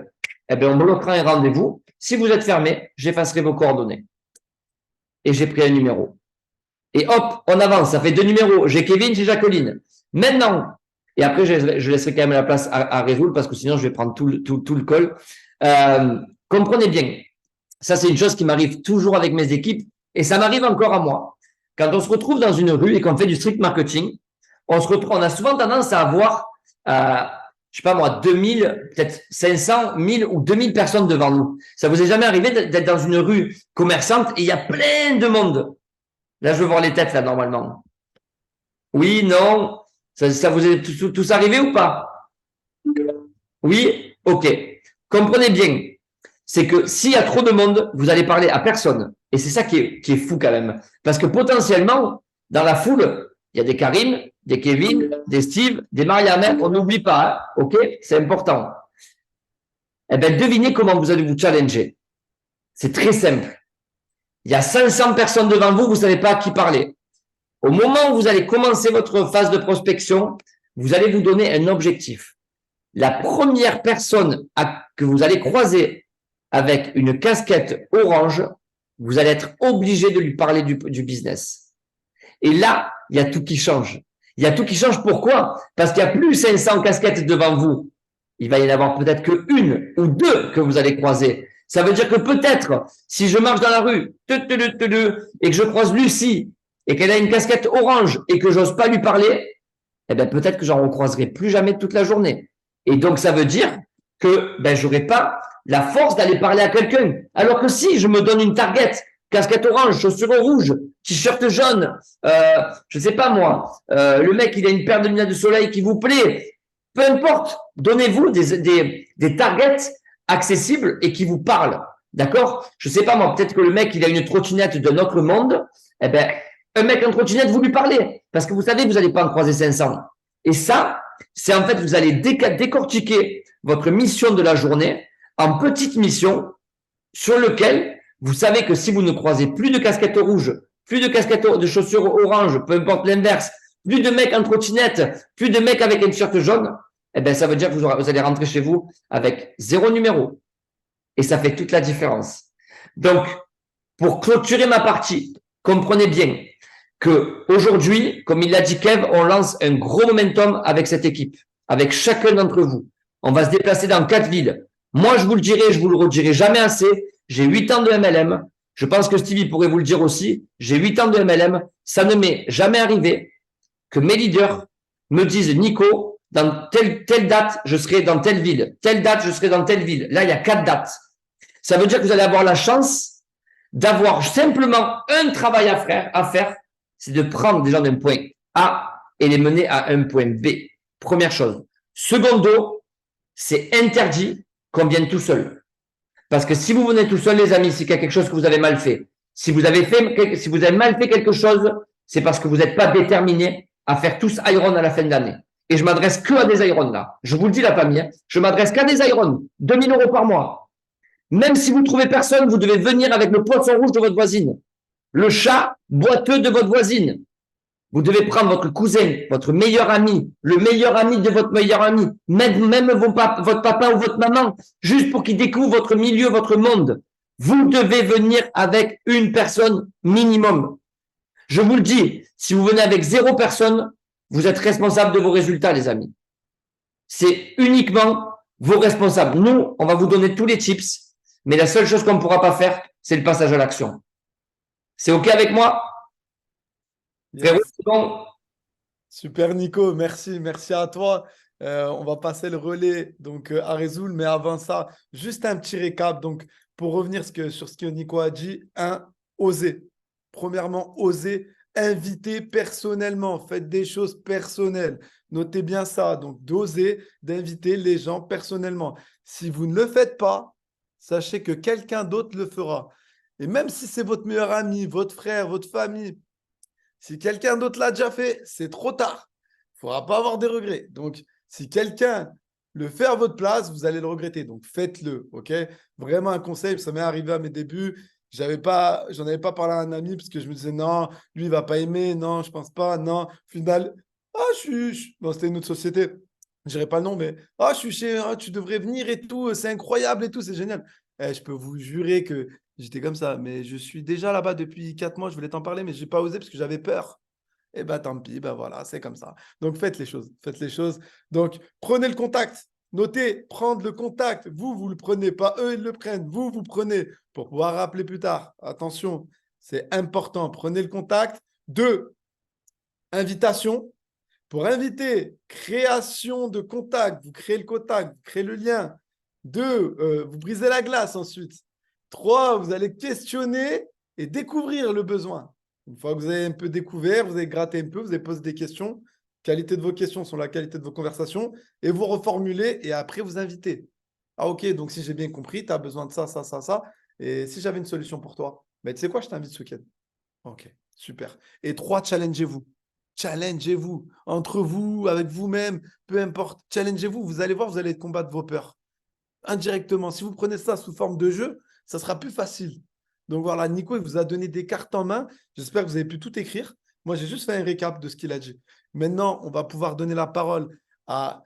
S1: eh bien, on bloquera un rendez-vous. Si vous êtes fermé, j'effacerai vos coordonnées. Et j'ai pris un numéro. Et hop, on avance. Ça fait 2 numéros. J'ai Kevin, j'ai Jacqueline. Maintenant, et après, je laisserai quand même la place à résoudre parce que sinon, je vais prendre tout le call. Comprenez bien. Ça, c'est une chose qui m'arrive toujours avec mes équipes et ça m'arrive encore à moi. Quand on se retrouve dans une rue et qu'on fait du street marketing, on a souvent tendance à avoir, je sais pas moi, 2000, peut-être 500, 1000 ou 2000 personnes devant nous. Ça vous est jamais arrivé d'être dans une rue commerçante et il y a plein de monde? Là, je veux voir les têtes, là, normalement. Oui, non. Ça vous est tous arrivé ou pas? Oui? Ok. Comprenez bien. C'est que s'il y a trop de monde, vous allez parler à personne. Et c'est ça qui est fou quand même. Parce que potentiellement, dans la foule, il y a des Karim, des Kevin, des Steve, des Maria-Mère. On n'oublie pas, hein, ok? C'est important. Eh bien, devinez comment vous allez vous challenger. C'est très simple. Il y a 500 personnes devant vous, vous ne savez pas à qui parler. Au moment où vous allez commencer votre phase de prospection, vous allez vous donner un objectif. La première personne que vous allez croiser avec une casquette orange, vous allez être obligé de lui parler du business. Et là, il y a tout qui change. Il y a tout qui change. Pourquoi? Parce qu'il n'y a plus 500 casquettes devant vous. Il va y en avoir peut-être qu'une ou deux que vous allez croiser. Ça veut dire que peut-être, si je marche dans la rue et que je croise Lucie et qu'elle a une casquette orange et que j'ose pas lui parler, eh bien peut-être que j'en recroiserai plus jamais toute la journée. Et donc, ça veut dire que j'aurai pas la force d'aller parler à quelqu'un. Alors que si je me donne une target, casquette orange, chaussures rouges, t-shirt jaune, je sais pas moi, le mec, il a une paire de lunettes de soleil qui vous plaît, peu importe, donnez-vous des targets accessibles et qui vous parlent. D'accord? Je sais pas moi, peut-être que le mec, il a une trottinette d'un autre monde, eh ben, un mec en trottinette, vous lui parlez. Parce que vous savez, vous n'allez pas en croiser 500. Et ça, c'est en fait, vous allez décortiquer votre mission de la journée en petites missions sur lesquelles vous savez que si vous ne croisez plus de casquettes rouges, plus de casquettes de chaussures oranges, peu importe l'inverse, plus de mecs en trottinette, plus de mecs avec un t-shirt jaune, eh ben, ça veut dire que vous allez rentrer chez vous avec 0 numéro. Et ça fait toute la différence. Donc, pour clôturer ma partie, comprenez bien que aujourd'hui, comme il l'a dit Kev, on lance un gros momentum avec cette équipe, avec chacun d'entre vous. On va se déplacer dans 4 villes. Moi, je vous le dirai, je vous le redirai jamais assez. J'ai 8 ans de MLM. Je pense que Stevie pourrait vous le dire aussi. J'ai 8 ans de MLM. Ça ne m'est jamais arrivé que mes leaders me disent, Nico, dans telle date, je serai dans telle ville. Telle date, je serai dans telle ville. Là, il y a 4 dates. Ça veut dire que vous allez avoir la chance d'avoir simplement un travail à faire, c'est de prendre des gens d'un point A et les mener à un point B. Première chose. Secondo, c'est interdit qu'on vienne tout seul. Parce que si vous venez tout seul, les amis, c'est qu'il y a quelque chose que vous avez mal fait. Si vous avez mal fait quelque chose, c'est parce que vous n'êtes pas déterminé à faire tous Iron à la fin de l'année. Et je m'adresse que à des Iron là. Je vous le dis, la famille, je m'adresse qu'à des Iron. 2000 € par mois. Même si vous ne trouvez personne, vous devez venir avec le poisson rouge de votre voisine. Le chat boiteux de votre voisine. Vous devez prendre votre cousin, votre meilleur ami, le meilleur ami de votre meilleur ami, même votre papa ou votre maman, juste pour qu'il découvre votre milieu, votre monde. Vous devez venir avec une personne minimum. Je vous le dis, si vous venez avec 0 personne, vous êtes responsable de vos résultats, les amis. c'est uniquement vos responsables. Nous, on va vous donner tous les tips, mais la seule chose qu'on ne pourra pas faire, c'est le passage à l'action. C'est OK avec moi? Frérot,
S2: Yes.
S1: c'est bon?
S2: Super Nico, merci, merci à toi. On va passer le relais donc à Résoul, mais avant ça, juste un petit récap. Donc, pour revenir sur ce que Nico a dit, oser. Premièrement, oser inviter personnellement. Faites des choses personnelles. Notez bien ça. Donc, d'oser, d'inviter les gens personnellement. Si vous ne le faites pas, sachez que quelqu'un d'autre le fera. Et même si c'est votre meilleur ami, votre frère, votre famille, si quelqu'un d'autre l'a déjà fait, c'est trop tard. Il ne faudra pas avoir des regrets. Donc, si quelqu'un le fait à votre place, vous allez le regretter. Donc, faites-le. OK? Vraiment un conseil. Ça m'est arrivé à mes débuts. J'en avais pas parlé à un ami parce que je me disais non, lui, il ne va pas aimer. Non, je ne pense pas. Non. Au final, bon, c'était une autre société. Je dirais pas le nom, mais je suis chez, tu devrais venir et tout. C'est incroyable et tout. C'est génial. Je peux vous jurer que j'étais comme ça, mais je suis déjà là-bas depuis 4 mois. Je voulais t'en parler, mais je n'ai pas osé parce que j'avais peur. Et bah tant pis, bah voilà, c'est comme ça. Donc faites les choses, faites les choses. Donc prenez le contact. Notez, prendre le contact. Vous le prenez, pas eux, ils le prennent. Vous prenez pour pouvoir rappeler plus tard. Attention, c'est important. Prenez le contact. 2, invitation. Pour inviter, création de contact. Vous créez le contact, vous créez le lien. 2, vous brisez la glace ensuite. 3, vous allez questionner et découvrir le besoin. Une fois que vous avez un peu découvert, vous avez gratté un peu, vous avez posé des questions. Qualité de vos questions sont la qualité de vos conversations. Et vous reformulez et après vous invitez. Ah ok, donc si j'ai bien compris, tu as besoin de ça, ça, ça, ça. Et si j'avais une solution pour toi, tu sais quoi, je t'invite ce week-end. Ok, super. Et 3, challengez-vous. Challengez-vous entre vous, avec vous-même, peu importe. Challengez-vous. Vous allez voir, vous allez combattre vos peurs indirectement. Si vous prenez ça sous forme de jeu, ça sera plus facile. Donc voilà, Nico, il vous a donné des cartes en main. J'espère que vous avez pu tout écrire. Moi, j'ai juste fait un récap de ce qu'il a dit. Maintenant, on va pouvoir donner la parole à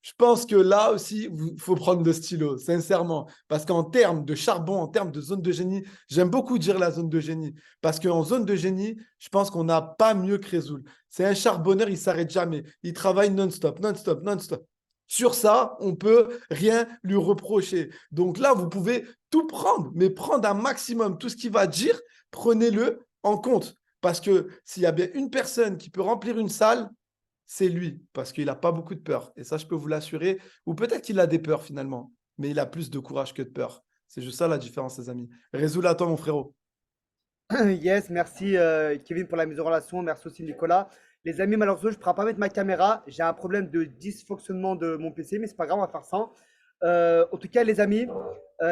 S2: je pense que là aussi, il faut prendre le stylo, sincèrement. Parce qu'en termes de charbon, en termes de zone de génie, j'aime beaucoup dire la zone de génie. Parce qu'en zone de génie, je pense qu'on n'a pas mieux que Résoul. C'est un charbonneur, il ne s'arrête jamais. Il travaille non-stop, non-stop, non-stop. Sur ça, on ne peut rien lui reprocher. Donc là, vous pouvez tout prendre, mais prendre un maximum. Tout ce qu'il va dire, prenez-le en compte. Parce que s'il y a bien une personne qui peut remplir une salle, c'est lui, parce qu'il n'a pas beaucoup de peur. Et ça, je peux vous l'assurer. Ou peut-être qu'il a des peurs finalement, mais il a plus de courage que de peur. C'est juste ça la différence, les amis. Résous à toi, mon frérot.
S4: Yes, merci Kevin pour la mise en relation. Merci aussi Nicolas. Les amis, malheureusement, je ne pourrai pas mettre ma caméra. J'ai un problème de dysfonctionnement de mon PC, mais c'est pas grave, on va faire ça. En tout cas, les amis,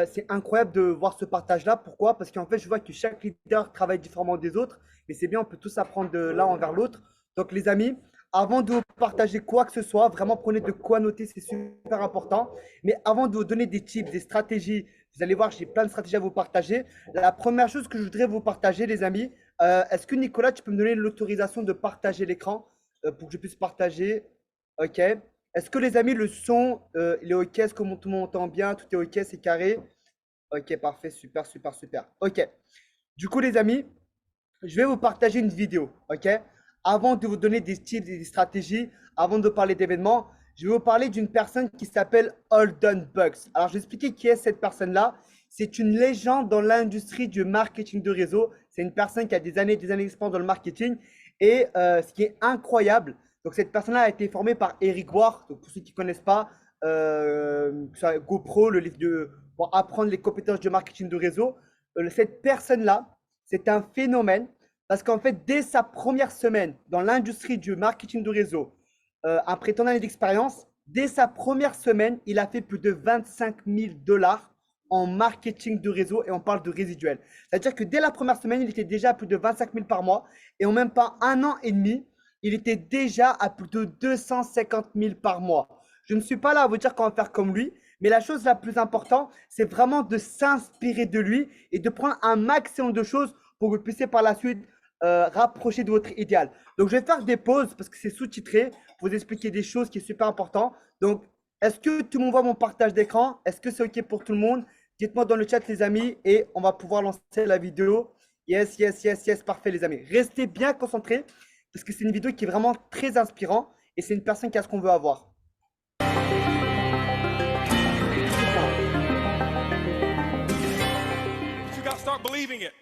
S4: c'est incroyable de voir ce partage-là. Pourquoi? Parce qu'en fait, je vois que chaque leader travaille différemment des autres. Mais c'est bien, on peut tous apprendre de l'un envers l'autre. Donc, les amis, avant de vous partager quoi que ce soit, vraiment prenez de quoi noter, c'est super important. Mais avant de vous donner des tips, des stratégies, vous allez voir, j'ai plein de stratégies à vous partager. La première chose que je voudrais vous partager, les amis, est-ce que Nicolas, tu peux me donner l'autorisation de partager l'écran pour que je puisse partager? Ok. Est-ce que les amis, le son, il est ok? Est-ce que tout le monde entend bien? Tout est ok, c'est carré? Ok, parfait, super, super, super. Ok. Du coup, les amis, je vais vous partager une vidéo, ok? Avant de vous donner des tips et des stratégies, avant de parler d'événements, je vais vous parler d'une personne qui s'appelle Holden Bucks. Alors, je vais expliquer qui est cette personne-là. C'est une légende dans l'industrie du marketing de réseau. C'est une personne qui a des années d'expérience dans le marketing. Et ce qui est incroyable, donc cette personne-là a été formée par Eric Ward. Donc, pour ceux qui ne connaissent pas, GoPro, le livre pour apprendre les compétences de marketing de réseau. Cette personne-là, c'est un phénomène parce qu'en fait, dès sa première semaine dans l'industrie du marketing de réseau, après tant d'années d'expérience, dès sa première semaine, il a fait plus de 25 000 $ en marketing de réseau et on parle de résiduel. C'est-à-dire que dès la première semaine, il était déjà à plus de 25 000 par mois et en même pas un an et demi, il était déjà à plus de 250 000 par mois. Je ne suis pas là à vous dire qu'on va faire comme lui, mais la chose la plus importante, c'est vraiment de s'inspirer de lui et de prendre un maximum de choses pour que vous puissiez par la suite rapprocher de votre idéal. Donc, je vais faire des pauses parce que c'est sous-titré pour vous expliquer des choses qui sont super importantes. Donc, est-ce que tout le monde voit mon partage d'écran? Est-ce que c'est OK pour tout le monde? Dites-moi dans le chat, les amis, et on va pouvoir lancer la vidéo. Yes, yes, yes, yes, parfait, les amis. Restez bien concentrés parce que c'est une vidéo qui est vraiment très inspirante et c'est une personne qui a ce qu'on veut avoir.
S5: believing it.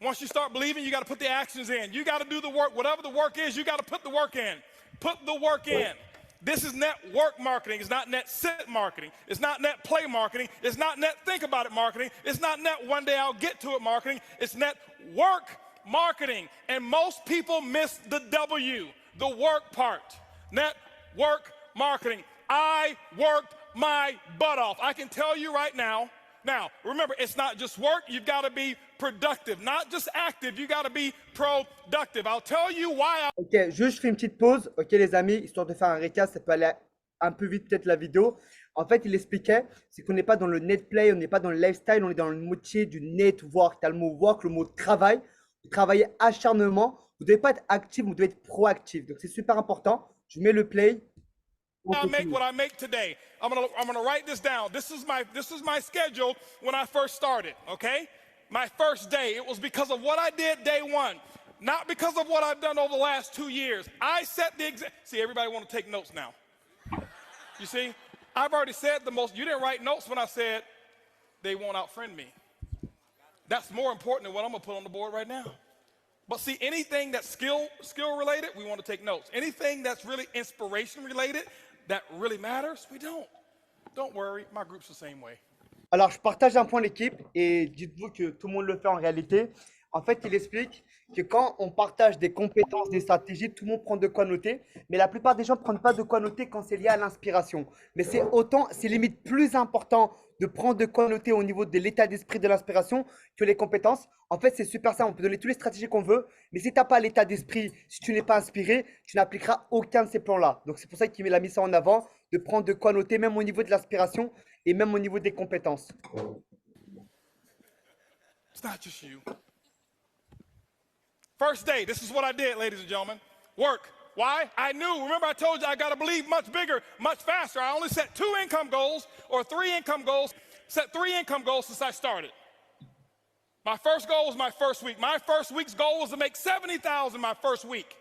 S5: Once you start believing, you got to put the actions in. You got to do the work. Whatever the work is, you got to put the work in. Put the work in. This is network marketing. It's not net sit marketing. It's not net play marketing. It's not net think about it marketing. It's not net one day I'll get to it marketing. It's net work marketing. And most people miss the W, the work part. Network marketing. I worked my butt off. I can tell you right now. Now, remember, it's not just work. You've got to be productive, not just active. You got to be productive. I'll tell you why.
S4: Ok, je fais une petite pause. Ok, les amis, histoire de faire un récap, ça peut aller un peu vite peut-être la vidéo. En fait, il expliquait, c'est qu'on n'est pas dans le net play, on n'est pas dans le lifestyle, on est dans le métier du network. Tu as le mot work, le mot travail. Vous travaillez acharnement. Vous ne devez pas être actif, vous devez être proactif. Donc, c'est super important. Je mets le play.
S5: I make what I make today. I'm gonna write this down. This is my schedule when I first started, okay? My first day, it was because of what I did day one, not because of what I've done over the last 2 years. I set the example. See, everybody want to take notes now. You see, I've already said the most. You didn't write notes when I said they won't outfriend me. That's more important than what I'm gonna put on the board right now. But see, anything that's skill related, we want to take notes. Anything that's really inspiration related, that really matters, we don't. Don't worry, my group's the same way.
S4: Alors, je partage un point l'équipe et dites-vous que tout le monde le fait en réalité. En fait, il explique que quand on partage des compétences, des stratégies, tout le monde prend de quoi noter. Mais la plupart des gens ne prennent pas de quoi noter quand c'est lié à l'inspiration. Mais c'est limite plus important de prendre de quoi noter au niveau de l'état d'esprit de l'inspiration que les compétences. En fait, c'est super ça. On peut donner toutes les stratégies qu'on veut. Mais si tu n'as pas l'état d'esprit, si tu n'es pas inspiré, tu n'appliqueras aucun de ces plans-là. Donc, c'est pour ça qu'il a mis ça en avant, de prendre de quoi noter, même au niveau de l'inspiration et même au niveau des compétences.
S5: It's not just you. First day, this is what I did, ladies and gentlemen. Work. Why? I knew. Remember, I told you I got to believe much bigger, much faster. I only set 2 income goals or 3 income goals. Set 3 income goals since I started. My first goal was my first week. My first week's goal was to make $70,000 my first week.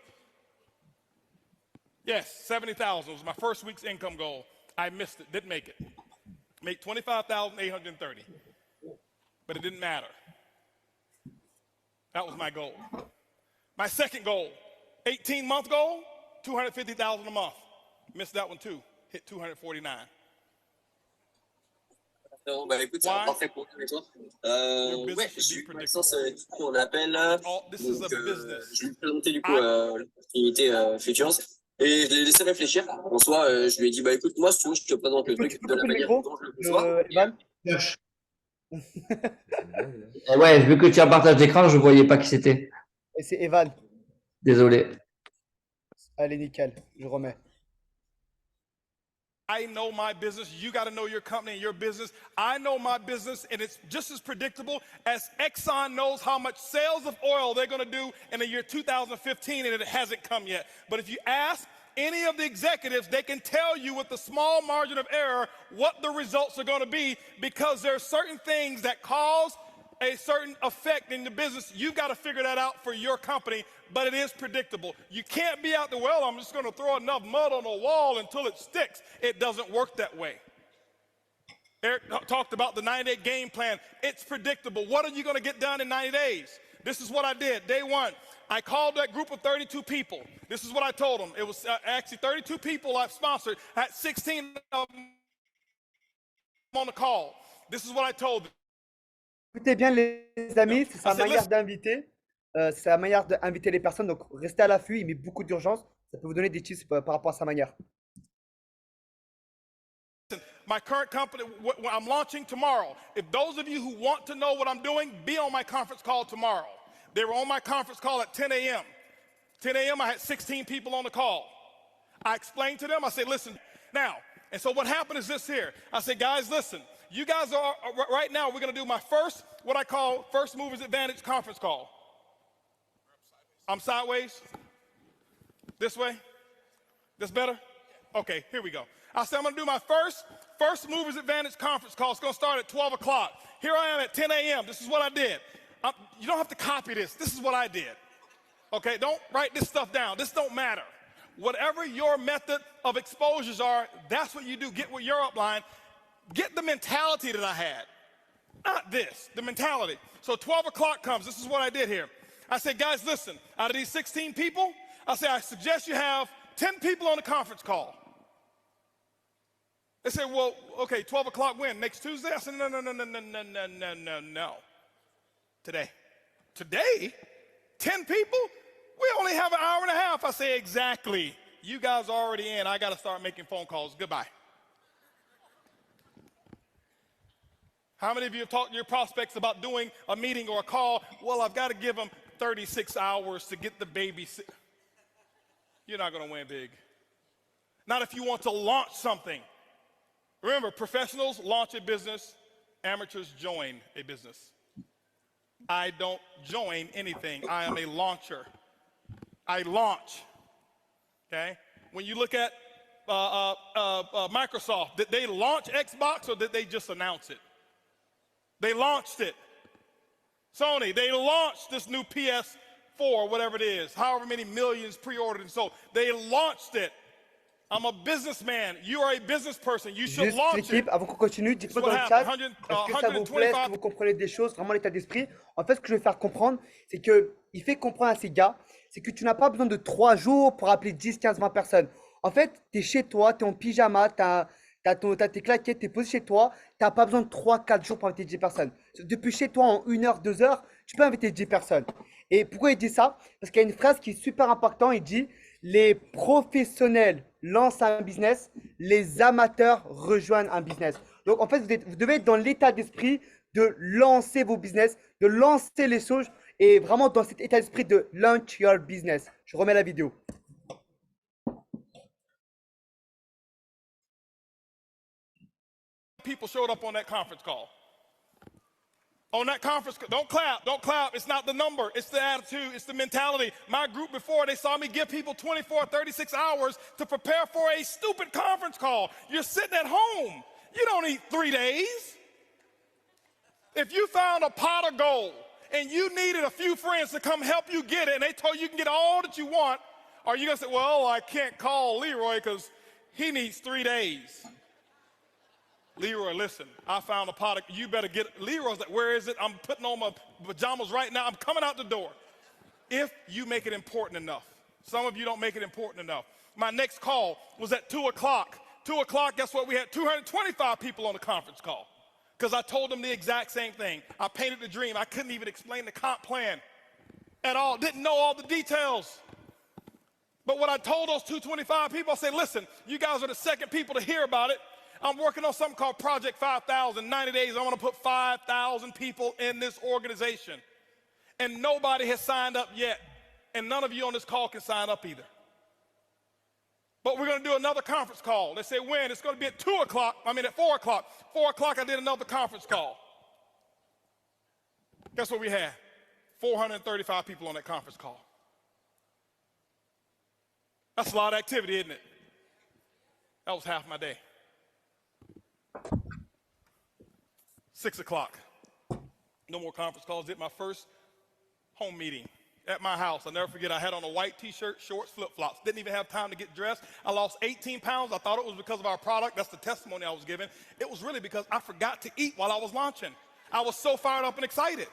S5: Yes, $70,000 was my first week's income goal. I missed it, didn't make it. Make $25,830. But it didn't matter. That was my goal. My second goal, 18-month goal, $250,000 a month. Missed that one too. Hit 249.
S6: Non, bah écoute, c'est
S5: Why?
S6: parfait pour toi.
S5: Your business
S6: Ouais,
S5: should
S6: j'ai
S5: be
S6: eu
S5: predictable.
S6: connaissance du coup on appelle.
S5: This is a business.
S6: Je lui ai présenté du coup l'opportunité Futures et je l'ai laissé réfléchir. En soi, je lui ai dit bah écoute, moi si tu veux, je te présente le truc de la
S4: le
S6: manière
S4: micro,
S6: dont je le conçois.
S4: Evan.
S1: Ouais, vu que tu as partage d'écran, je ne voyais pas qui c'était.
S4: Et c'est Evan.
S1: Désolé.
S4: Allez, nickel. Je remets.
S5: I know my business. You got to know your company and your business. I know my business, and it's just as predictable as Exxon knows how much sales of oil they're going to do in the year 2015, and it hasn't come yet. But if you ask any of the executives, they can tell you with a small margin of error what the results are going to be, because there are certain things that cause a certain effect in the business. You've got to figure that out for your company, but it is predictable. You can't be out there, well, I'm just going to throw enough mud on the wall until it sticks. It doesn't work that way. Eric talked about the 90-day game plan. It's predictable. What are you going to get done in 90 days? This is what I did. Day one, I called that group of 32 people. This is what I told them. It was actually 32 people I've sponsored. I had 16 of them on the call. This is what I told them.
S4: Écoutez bien les amis, c'est sa manière d'inviter. C'est sa manière d'inviter les personnes. Donc restez à l'affût, il met beaucoup d'urgence. Ça peut vous donner des tips par rapport à sa manière.
S5: My current company, I'm launching tomorrow. If those of you who want to know what I'm doing, be on my conference call tomorrow. They were on my conference call at 10 a.m. 10 a.m. I had 16 people on the call. I explained to them, I said, listen, now, and so what happened is this here. I said, guys, listen, you guys are, right now, we're going to do my first, what I call First Movers Advantage conference call. I'm sideways. This way? This better? Okay, here we go. I said, I'm going to do my First Movers Advantage conference call. It's going to start at 12 o'clock. Here I am at 10 a.m. This is what I did. You don't have to copy this. This is what I did. Okay, don't write this stuff down. This don't matter. Whatever your method of exposures are, that's what you do. Get with your upline. Get the mentality that I had. Not this, the mentality. So 12 o'clock comes. This is what I did here. I said, guys, listen, out of these 16 people, I said, I suggest you have 10 people on the conference call. They said, well, okay, 12 o'clock when? Next Tuesday? I said, no. Today. Today? 10 people? We only have an hour and a half. I say, exactly. You guys are already in. I got to start making phone calls. Goodbye. How many of you have talked to your prospects about doing a meeting or a call? Well, I've got to give them 36 hours to get the baby. You're not going to win big. Not if you want to launch something. Remember, professionals launch a business, amateurs join a business. I don't join anything. I am a launcher. I launch. Okay? When you look at Microsoft, did they launch Xbox or did they just announce it? They launched it. Sony, they launched this new PS4, whatever it is, however many millions pre-ordered and sold. They launched it. I'm a businessman. You are a business person. You should
S4: Juste
S5: launch
S4: l'équipe,
S5: it.
S4: avant qu'on continue, dites-moi dans le chat, est-ce que ça vous plaît, est-ce que vous comprenez des choses, vraiment l'état d'esprit. En fait, ce que je vais faire comprendre, c'est qu'il fait comprendre à ces gars, c'est que tu n'as pas besoin de 3 jours pour appeler 10, 15, 20 personnes. En fait, tu es chez toi, tu es en pyjama, tu as tes claquettes, tu es posé chez toi, tu n'as pas besoin de 3, 4 jours pour inviter 10 personnes. Depuis chez toi, en 1 heure, 2 heures, tu peux inviter 10 personnes. Et pourquoi il dit ça? Parce qu'il y a une phrase qui est super importante, il dit « Les professionnels lancent un business, les amateurs rejoignent un business ». Donc en fait, vous devez être dans l'état d'esprit de lancer vos business, de lancer les choses et vraiment dans cet état d'esprit de launch your business. Je remets la vidéo.
S5: People showed up on that conference call. On that conference, don't clap, don't clap. It's not the number, it's the attitude, it's the mentality. My group before, they saw me give people 24, 36 hours to prepare for a stupid conference call. You're sitting at home. You don't need 3 days. If you found a pot of gold and you needed a few friends to come help you get it and they told you can get all that you want, are you gonna say, well, I can't call Leroy because he needs 3 days? Leroy, listen, I found a pot of, you better get, Leroy's like, where is it? I'm putting on my pajamas right now. I'm coming out the door. If you make it important enough. Some of you don't make it important enough. My next call was at 2 o'clock. 2 o'clock, guess what? We had 225 people on the conference call because I told them the exact same thing. I painted the dream. I couldn't even explain the comp plan at all. Didn't know all the details. But what I told those 225 people, I said, listen, you guys are the second people to hear about it. I'm working on something called Project 5,000. 90 days, I want to put 5,000 people in this organization. And nobody has signed up yet. And none of you on this call can sign up either. But we're going to do another conference call. They say when? It's going to be at 2 o'clock. I mean at 4 o'clock. 4 o'clock, I did another conference call. Guess what we had? 435 people on that conference call. That's a lot of activity, isn't it? That was half my day. 6 o'clock. No more conference calls. Did my first home meeting at my house. I'll never forget, I had on a white t-shirt, shorts, flip-flops. Didn't even have time to get dressed. I lost 18 pounds. I thought it was because of our product. That's the testimony I was giving. It was really because I forgot to eat while I was launching. I was so fired up and excited.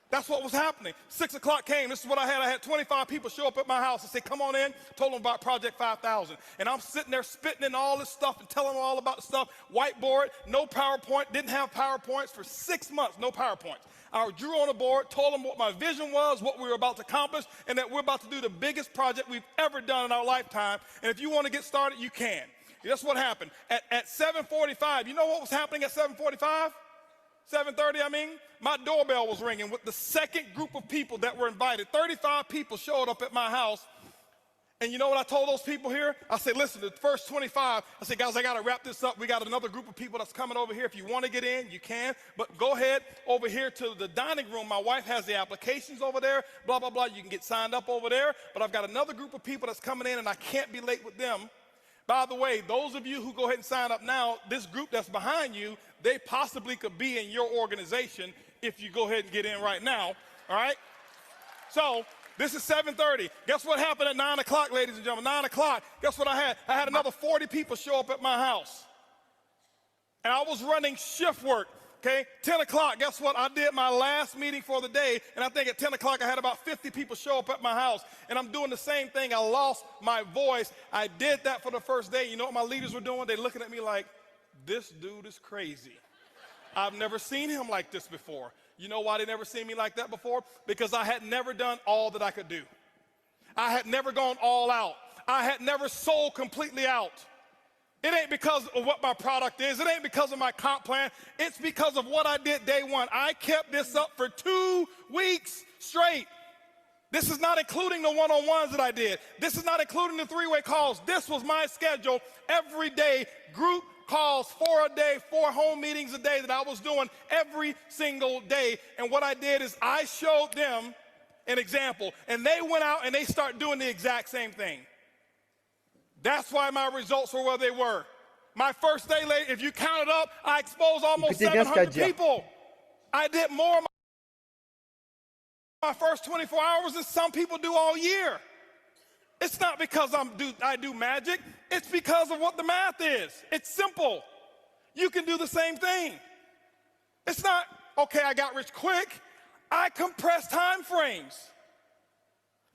S5: That's what was happening. 6 o'clock came. This is what I had. I had 25 people show up at my house and say, come on in. Told them about Project 5,000. And I'm sitting there spitting in all this stuff and telling them all about the stuff. Whiteboard, no PowerPoint. Didn't have PowerPoints for 6 months. No PowerPoints. I drew on a board, told them what my vision was, what we were about to accomplish, and that we're about to do the biggest project we've ever done in our lifetime. And if you want to get started, you can. That's what happened. At 7:45, you know what was happening at 7:45? 7:30, I mean, my doorbell was ringing with the second group of people that were invited. 35 people showed up at my house. And you know what I told those people here? I said, listen, the first 25, I said, guys, I got to wrap this up. We got another group of people that's coming over here. If you want to get in, you can. But go ahead over here to the dining room. My wife has the applications over there, blah, blah, blah. You can get signed up over there. But I've got another group of people that's coming in, and I can't be late with them. By the way, those of you who go ahead and sign up now, this group that's behind you, they possibly could be in your organization if you go ahead and get in right now, all right? So this is 7:30. Guess what happened at 9 o'clock, ladies and gentlemen? 9 o'clock, guess what I had? I had another 40 people show up at my house. And I was running shift work. Okay, 10 o'clock, guess what? I did my last meeting for the day, and I think at 10 o'clock I had about 50 people show up at my house, and I'm doing the same thing. I lost my voice. I did that for the first day. You know what my leaders were doing? They're looking at me like, this dude is crazy. I've never seen him like this before. You know why they never seen me like that before? Because I had never done all that I could do. I had never gone all out. I had never sold completely out. It ain't because of what my product is. It ain't because of my comp plan. It's because of what I did day one. I kept this up for 2 weeks straight. This is not including the one-on-ones that I did. This is not including the three-way calls. This was my schedule every day, group calls, 4 a day, 4 home meetings a day that I was doing every single day. And what I did is I showed them an example, and they went out and they started doing the exact same thing. That's why my results were where they were. My first day, if you count it up, I exposed almost 700 people. I did more in my first 24 hours than some people do all year. It's not because I do magic. It's because of what the math is. It's simple. You can do the same thing. It's not, okay, I got rich quick. I compress time frames.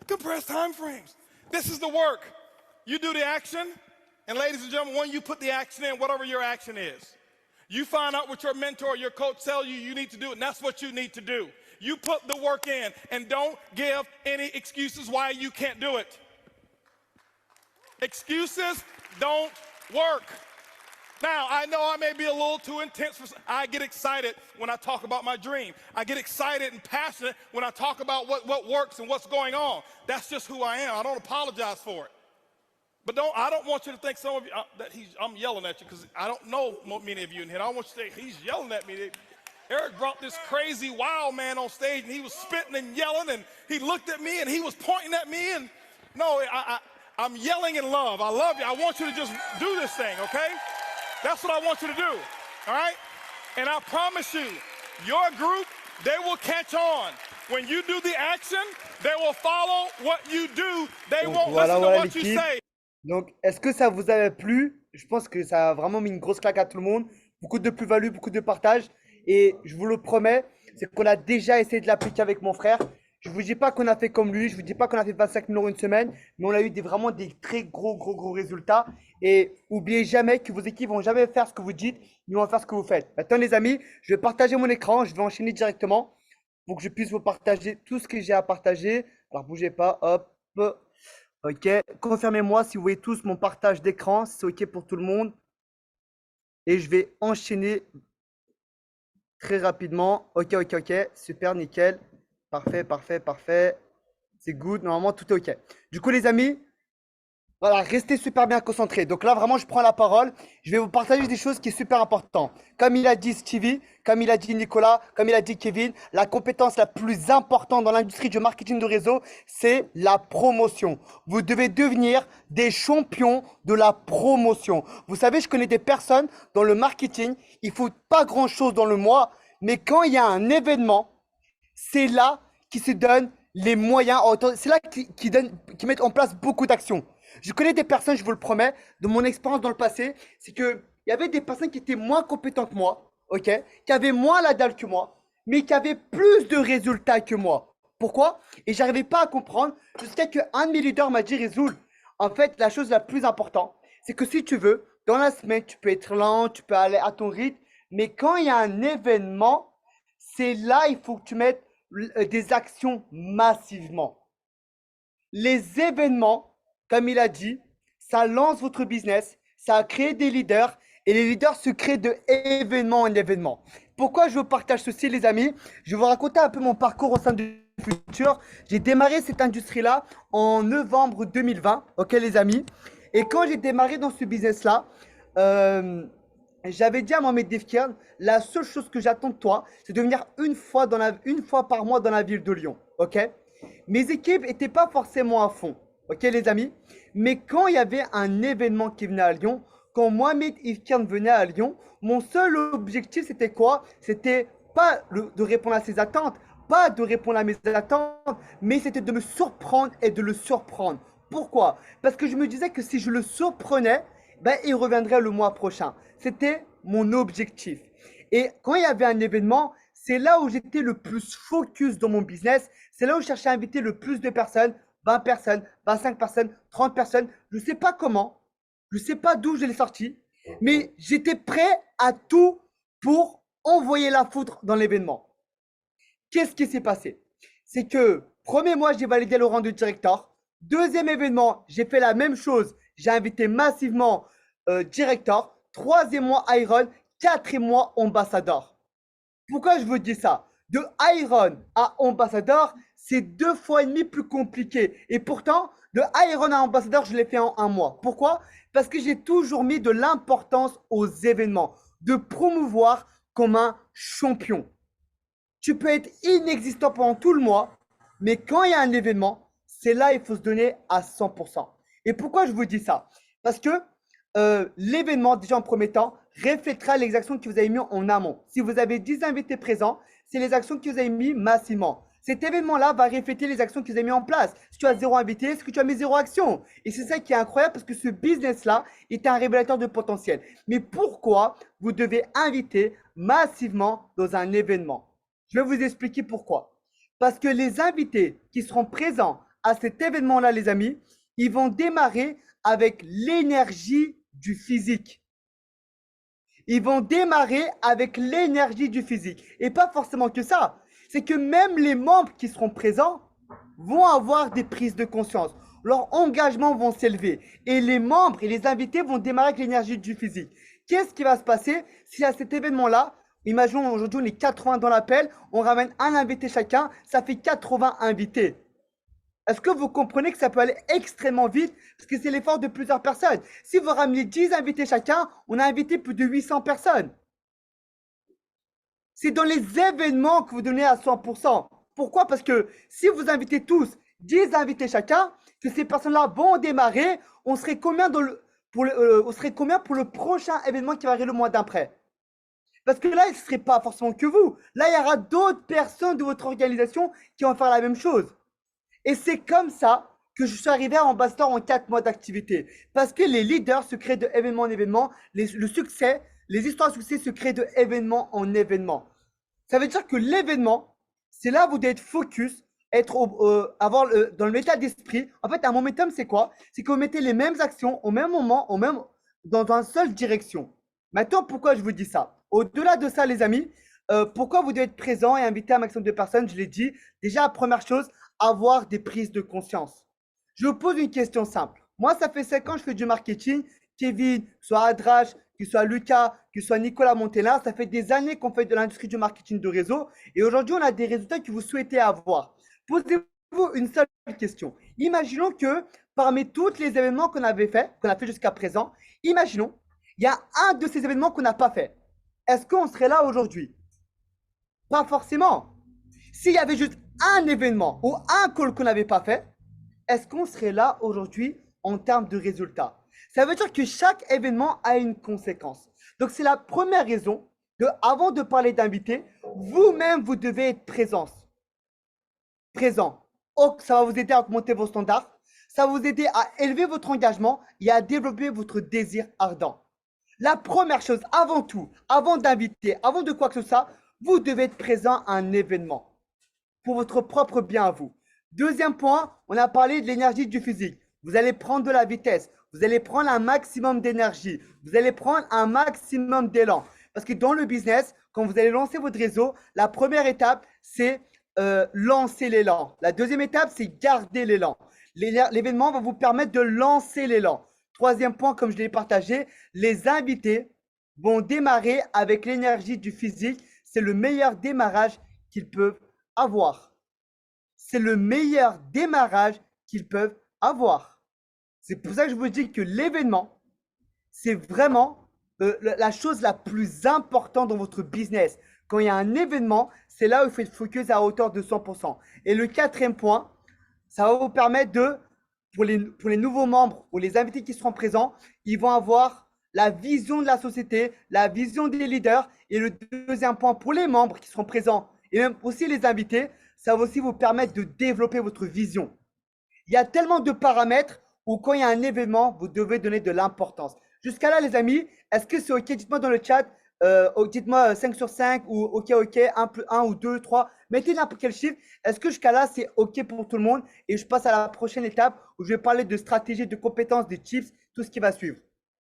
S5: Compress time frames. This is the work. You do the action, and ladies and gentlemen, when you put the action in, whatever your action is, you find out what your mentor, your coach tells you you need to do, and that's what you need to do. You put the work in, and don't give any excuses why you can't do it. Excuses don't work. Now, I know I may be a little too intense. I get excited when I talk about my dream. I get excited and passionate when I talk about what works and what's going on. That's just who I am. I don't apologize for it. But I don't want you to think some of you that I'm yelling at you, because I don't know many of you in here. I don't want you to think he's yelling at me. Eric brought this crazy wild man on stage, and he was spitting and yelling, and he looked at me and he was pointing at me. And no, I'm yelling in love. I love you. I want you to just do this thing, okay? That's what I want you to do, all right? And I promise you, your group, they will catch on. When you do the action, they will follow what you do. They won't listen to what you say.
S4: Donc, est-ce que ça vous a plu? Je pense que ça a vraiment mis une grosse claque à tout le monde. Beaucoup de plus-value, beaucoup de partage. Et je vous le promets, c'est qu'on a déjà essayé de l'appliquer avec mon frère. Je ne vous dis pas qu'on a fait comme lui, je ne vous dis pas qu'on a fait 25 000 € une semaine, mais on a eu vraiment des très gros résultats. Et n'oubliez jamais que vos équipes ne vont jamais faire ce que vous dites, ils vont faire ce que vous faites. Maintenant, les amis, je vais partager mon écran, je vais enchaîner directement pour que je puisse vous partager tout ce que j'ai à partager. Alors, bougez pas, hop. Ok, confirmez-moi si vous voyez tous mon partage d'écran, si c'est ok pour tout le monde. Et je vais enchaîner très rapidement. Ok, super, nickel. Parfait. C'est good, normalement tout est ok. Du coup les amis, voilà, restez super bien concentrés. Donc là vraiment je prends la parole. Je vais vous partager des choses qui sont super importantes. Comme il a dit Stevie, comme il a dit Nicolas, comme il a dit Kevin, la compétence la plus importante dans l'industrie du marketing de réseau, c'est la promotion. Vous devez devenir des champions de la promotion. Vous savez, je connais des personnes dans le marketing, ils ne font pas grand chose dans le mois, mais quand il y a un événement, c'est là qu'ils se donnent les moyens, c'est là qu'ils mettent en place beaucoup d'actions. Je connais des personnes, je vous le promets, de mon expérience dans le passé, c'est qu'il y avait des personnes qui étaient moins compétentes que moi, ok, qui avaient moins la dalle que moi, mais qui avaient plus de résultats que moi. Pourquoi? Et j'arrivais pas à comprendre jusqu'à qu'un de mes leaders m'a dit, Rizoul, en fait, la chose la plus importante, c'est que si tu veux, dans la semaine, tu peux être lent, tu peux aller à ton rythme, mais quand il y a un événement, c'est là, il faut que tu mettes des actions massivement. Les événements, comme il a dit, ça lance votre business, ça crée des leaders et les leaders se créent de événement en événement. Pourquoi je vous partage ceci, les amis? Je vais vous raconter un peu mon parcours au sein du futur. J'ai démarré cette industrie-là en novembre 2020, ok les amis? Et quand j'ai démarré dans ce business-là, j'avais dit à Mohamed Defkian, la seule chose que j'attends de toi, c'est de venir une fois par mois dans la ville de Lyon, ok? Mes équipes n'étaient pas forcément à fond, ok les amis? Mais quand il y avait un événement qui venait à Lyon, quand Mohamed Defkian venait à Lyon, mon seul objectif c'était quoi? C'était pas de répondre à ses attentes, pas de répondre à mes attentes, mais c'était de me surprendre et de le surprendre. Pourquoi? Parce que je me disais que si je le surprenais, ben, il reviendrait le mois prochain. C'était mon objectif. Et quand il y avait un événement, c'est là où j'étais le plus focus dans mon business. C'est là où je cherchais à inviter le plus de personnes, 20 personnes, 25 personnes, 30 personnes. Je ne sais pas comment, je ne sais pas d'où je l'ai sorti, mais j'étais prêt à tout pour envoyer la foudre dans l'événement. Qu'est-ce qui s'est passé? C'est que, premier mois, j'ai validé le rang de directeur. Deuxième événement, j'ai fait la même chose. J'ai invité massivement directeur. Troisième mois, Iron. Quatrième mois, ambassadeur. Pourquoi je vous dis ça? De Iron à ambassadeur, c'est 2 fois et demi plus compliqué. Et pourtant, de Iron à ambassadeur, je l'ai fait en 1 mois. Pourquoi? Parce que j'ai toujours mis de l'importance aux événements, de promouvoir comme un champion. Tu peux être inexistant pendant tout le mois, mais quand il y a un événement, c'est là il faut se donner à 100%. Et pourquoi je vous dis ça? Parce que l'événement, déjà en premier temps, reflètera les actions que vous avez mises en amont. Si vous avez 10 invités présents, c'est les actions que vous avez mises massivement. Cet événement-là va refléter les actions que vous avez mises en place. Si tu as 0 invité, est-ce que tu as mis 0 action? Et c'est ça qui est incroyable parce que ce business-là est un révélateur de potentiel. Mais pourquoi vous devez inviter massivement dans un événement? Je vais vous expliquer pourquoi. Parce que les invités qui seront présents à cet événement-là, les amis, ils vont démarrer avec l'énergie du physique. Ils vont démarrer avec l'énergie du physique. Et pas forcément que ça. C'est que même les membres qui seront présents vont avoir des prises de conscience. Leurs engagements vont s'élever. Et les membres et les invités vont démarrer avec l'énergie du physique. Qu'est-ce qui va se passer si à cet événement-là, imaginons aujourd'hui on est 80 dans l'appel, on ramène un invité chacun, ça fait 80 invités. Est-ce que vous comprenez que ça peut aller extrêmement vite parce que c'est l'effort de plusieurs personnes? Si vous ramenez 10 invités chacun, on a invité plus de 800 personnes. C'est dans les événements que vous donnez à 100%. Pourquoi? Parce que si vous invitez tous 10 invités chacun, que ces personnes-là vont démarrer, on serait combien, pour le prochain événement qui va arriver le mois d'après? Parce que là, ce ne serait pas forcément que vous. Là, il y aura d'autres personnes de votre organisation qui vont faire la même chose. Et c'est comme ça que je suis arrivé à ambassadeur en 4 mois d'activité. Parce que les leaders se créent de événement en événement. Le succès, les histoires de succès se créent de événement en événement. Ça veut dire que l'événement, c'est là où vous devez être focus, dans le méta d'esprit. En fait, un momentum, c'est quoi? C'est que vous mettez les mêmes actions au même moment, dans une seule direction. Maintenant, pourquoi je vous dis ça? Au-delà de ça, les amis, pourquoi vous devez être présent et inviter un maximum de personnes? Je l'ai dit. Déjà, la première chose, avoir des prises de conscience. Je vous pose une question simple. Moi, ça fait 5 ans que je fais du marketing. Kevin, que ce soit Adrach, que ce soit Lucas, que ce soit Nicolas Montella, ça fait des années qu'on fait de l'industrie du marketing de réseau. Et aujourd'hui, on a des résultats que vous souhaitez avoir. Posez-vous une seule question. Imaginons que parmi tous les événements qu'on a fait jusqu'à présent, imaginons, il y a un de ces événements qu'on n'a pas fait. Est-ce qu'on serait là aujourd'hui? Pas forcément. S'il y avait juste un événement ou un call qu'on n'avait pas fait, est-ce qu'on serait là aujourd'hui en termes de résultats? Ça veut dire que chaque événement a une conséquence. Donc, c'est la première raison avant de parler d'invités, vous-même, vous devez être présent. Ça va vous aider à augmenter vos standards. Ça va vous aider à élever votre engagement et à développer votre désir ardent. La première chose, avant tout, avant d'inviter, avant de quoi que ce soit, vous devez être présent à un événement pour votre propre bien à vous. Deuxième point, on a parlé de l'énergie du physique. Vous allez prendre de la vitesse. Vous allez prendre un maximum d'énergie. Vous allez prendre un maximum d'élan. Parce que dans le business, quand vous allez lancer votre réseau, la première étape, c'est lancer l'élan. La deuxième étape, c'est garder l'élan. L'événement va vous permettre de lancer l'élan. Troisième point, comme je l'ai partagé, les invités vont démarrer avec l'énergie du physique. C'est le meilleur démarrage qu'ils peuvent avoir. C'est le meilleur démarrage qu'ils peuvent avoir. C'est pour ça que je vous dis que l'événement, c'est vraiment la chose la plus importante dans votre business. Quand il y a un événement, c'est là où il faut être focus à hauteur de 100%. Et le quatrième point, ça va vous permettre pour les nouveaux membres ou les invités qui seront présents, ils vont avoir la vision de la société, la vision des leaders. Et le deuxième point, pour les membres qui seront présents et même aussi les invités, ça va aussi vous permettre de développer votre vision. Il y a tellement de paramètres où quand il y a un événement, vous devez donner de l'importance. Jusqu'à là, les amis, est-ce que c'est OK? Dites-moi dans le chat, Dites-moi 5 sur 5 ou OK, OK, 1 ou 2, 3. Mettez n'importe quel chiffre. Est-ce que jusqu'à là, c'est OK pour tout le monde? Et je passe à la prochaine étape où je vais parler de stratégie, de compétences, des tips, tout ce qui va suivre.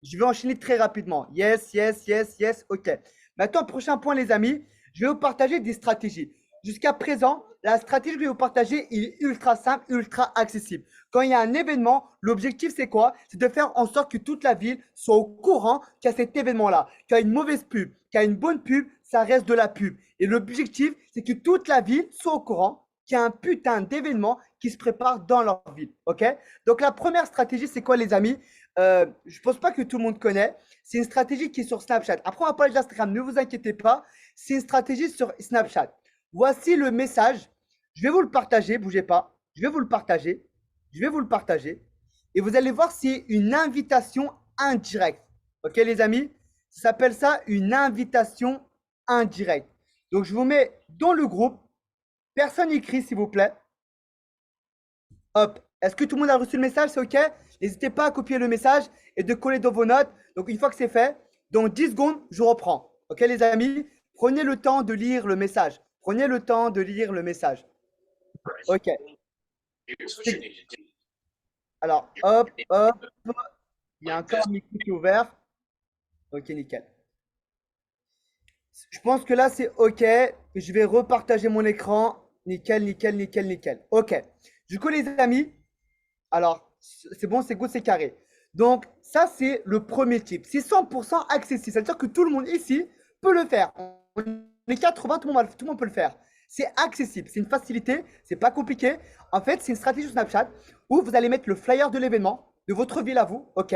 S4: Je vais enchaîner très rapidement. Yes, yes, yes, yes, OK. Maintenant, prochain point, les amis, je vais vous partager des stratégies. Jusqu'à présent, la stratégie que je vais vous partager est ultra simple, ultra accessible. Quand il y a un événement, l'objectif, c'est quoi? C'est de faire en sorte que toute la ville soit au courant qu'il y a cet événement-là. Qu'il y a une mauvaise pub, qu'il y a une bonne pub, ça reste de la pub. Et l'objectif, c'est que toute la ville soit au courant qu'il y a un putain d'événement qui se prépare dans leur ville. OK? Donc, la première stratégie, c'est quoi, les amis? Je ne pense pas que tout le monde connaît. C'est une stratégie qui est sur Snapchat. Après, on va parler d'Instagram. Ne vous inquiétez pas. C'est une stratégie sur Snapchat. Voici le message. Je vais vous le partager. Bougez pas. Je vais vous le partager. Je vais vous le partager. Et vous allez voir, c'est une invitation indirecte. OK, les amis? Ça s'appelle ça une invitation indirecte. Donc, je vous mets dans le groupe. Personne écrit, s'il vous plaît. Hop. Est-ce que tout le monde a reçu le message? C'est OK? N'hésitez pas à copier le message et de coller dans vos notes. Donc, une fois que c'est fait, dans 10 secondes, je reprends. OK, les amis? Prenez le temps de lire le message. Prenez le temps de lire le message. OK. Alors, hop, hop. Il y a encore un micro qui est ouvert. OK, nickel. Je pense que là, c'est OK. Je vais repartager mon écran. Nickel, nickel, nickel, nickel. OK. Du coup, les amis, alors, c'est bon, c'est good, c'est carré. Donc, ça, c'est le premier type. C'est 100% accessible. C'est-à-dire que tout le monde ici peut le faire. On est 80, tout le monde peut le faire. C'est accessible, c'est une facilité, c'est pas compliqué. En fait, c'est une stratégie Snapchat où vous allez mettre le flyer de l'événement, de votre ville à vous, OK?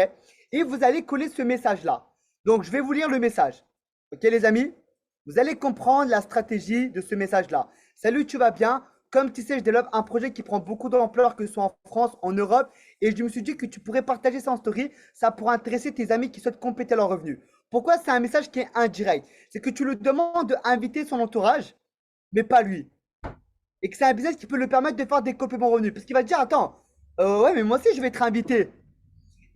S4: Et vous allez coller ce message-là. Donc, je vais vous lire le message. OK, les amis? Vous allez comprendre la stratégie de ce message-là. Salut, tu vas bien? Comme tu sais, je développe un projet qui prend beaucoup d'ampleur, que ce soit en France, en Europe. Et je me suis dit que tu pourrais partager ça en story. Ça pourrait intéresser tes amis qui souhaitent compléter leurs revenus. Pourquoi c'est un message qui est indirect? C'est que tu lui demandes d'inviter son entourage, mais pas lui. Et que c'est un business qui peut le permettre de faire des compléments revenus. Parce qu'il va te dire, attends, ouais, mais moi aussi, je vais être invité.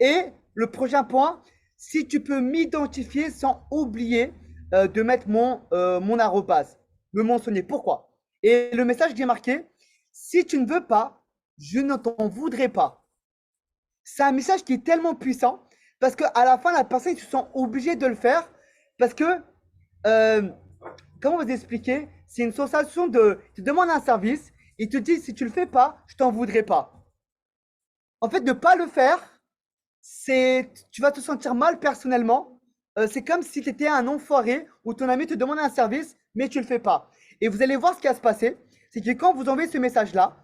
S4: Et le prochain point, si tu peux m'identifier sans oublier de mettre mon arrobase, me mentionner. Pourquoi? Et le message qui est marqué, si tu ne veux pas, je ne t'en voudrais pas. C'est un message qui est tellement puissant parce qu'à la fin, la personne se sent obligée de le faire parce que, comment vous expliquer? C'est une sensation de, tu demandes un service, il te dit, si tu ne le fais pas, je t'en voudrais pas. En fait, de ne pas le faire, tu vas te sentir mal personnellement. C'est comme si tu étais un enfoiré où ton ami te demande un service, mais tu ne le fais pas. Et vous allez voir ce qui va se passer, c'est que quand vous envoyez ce message-là,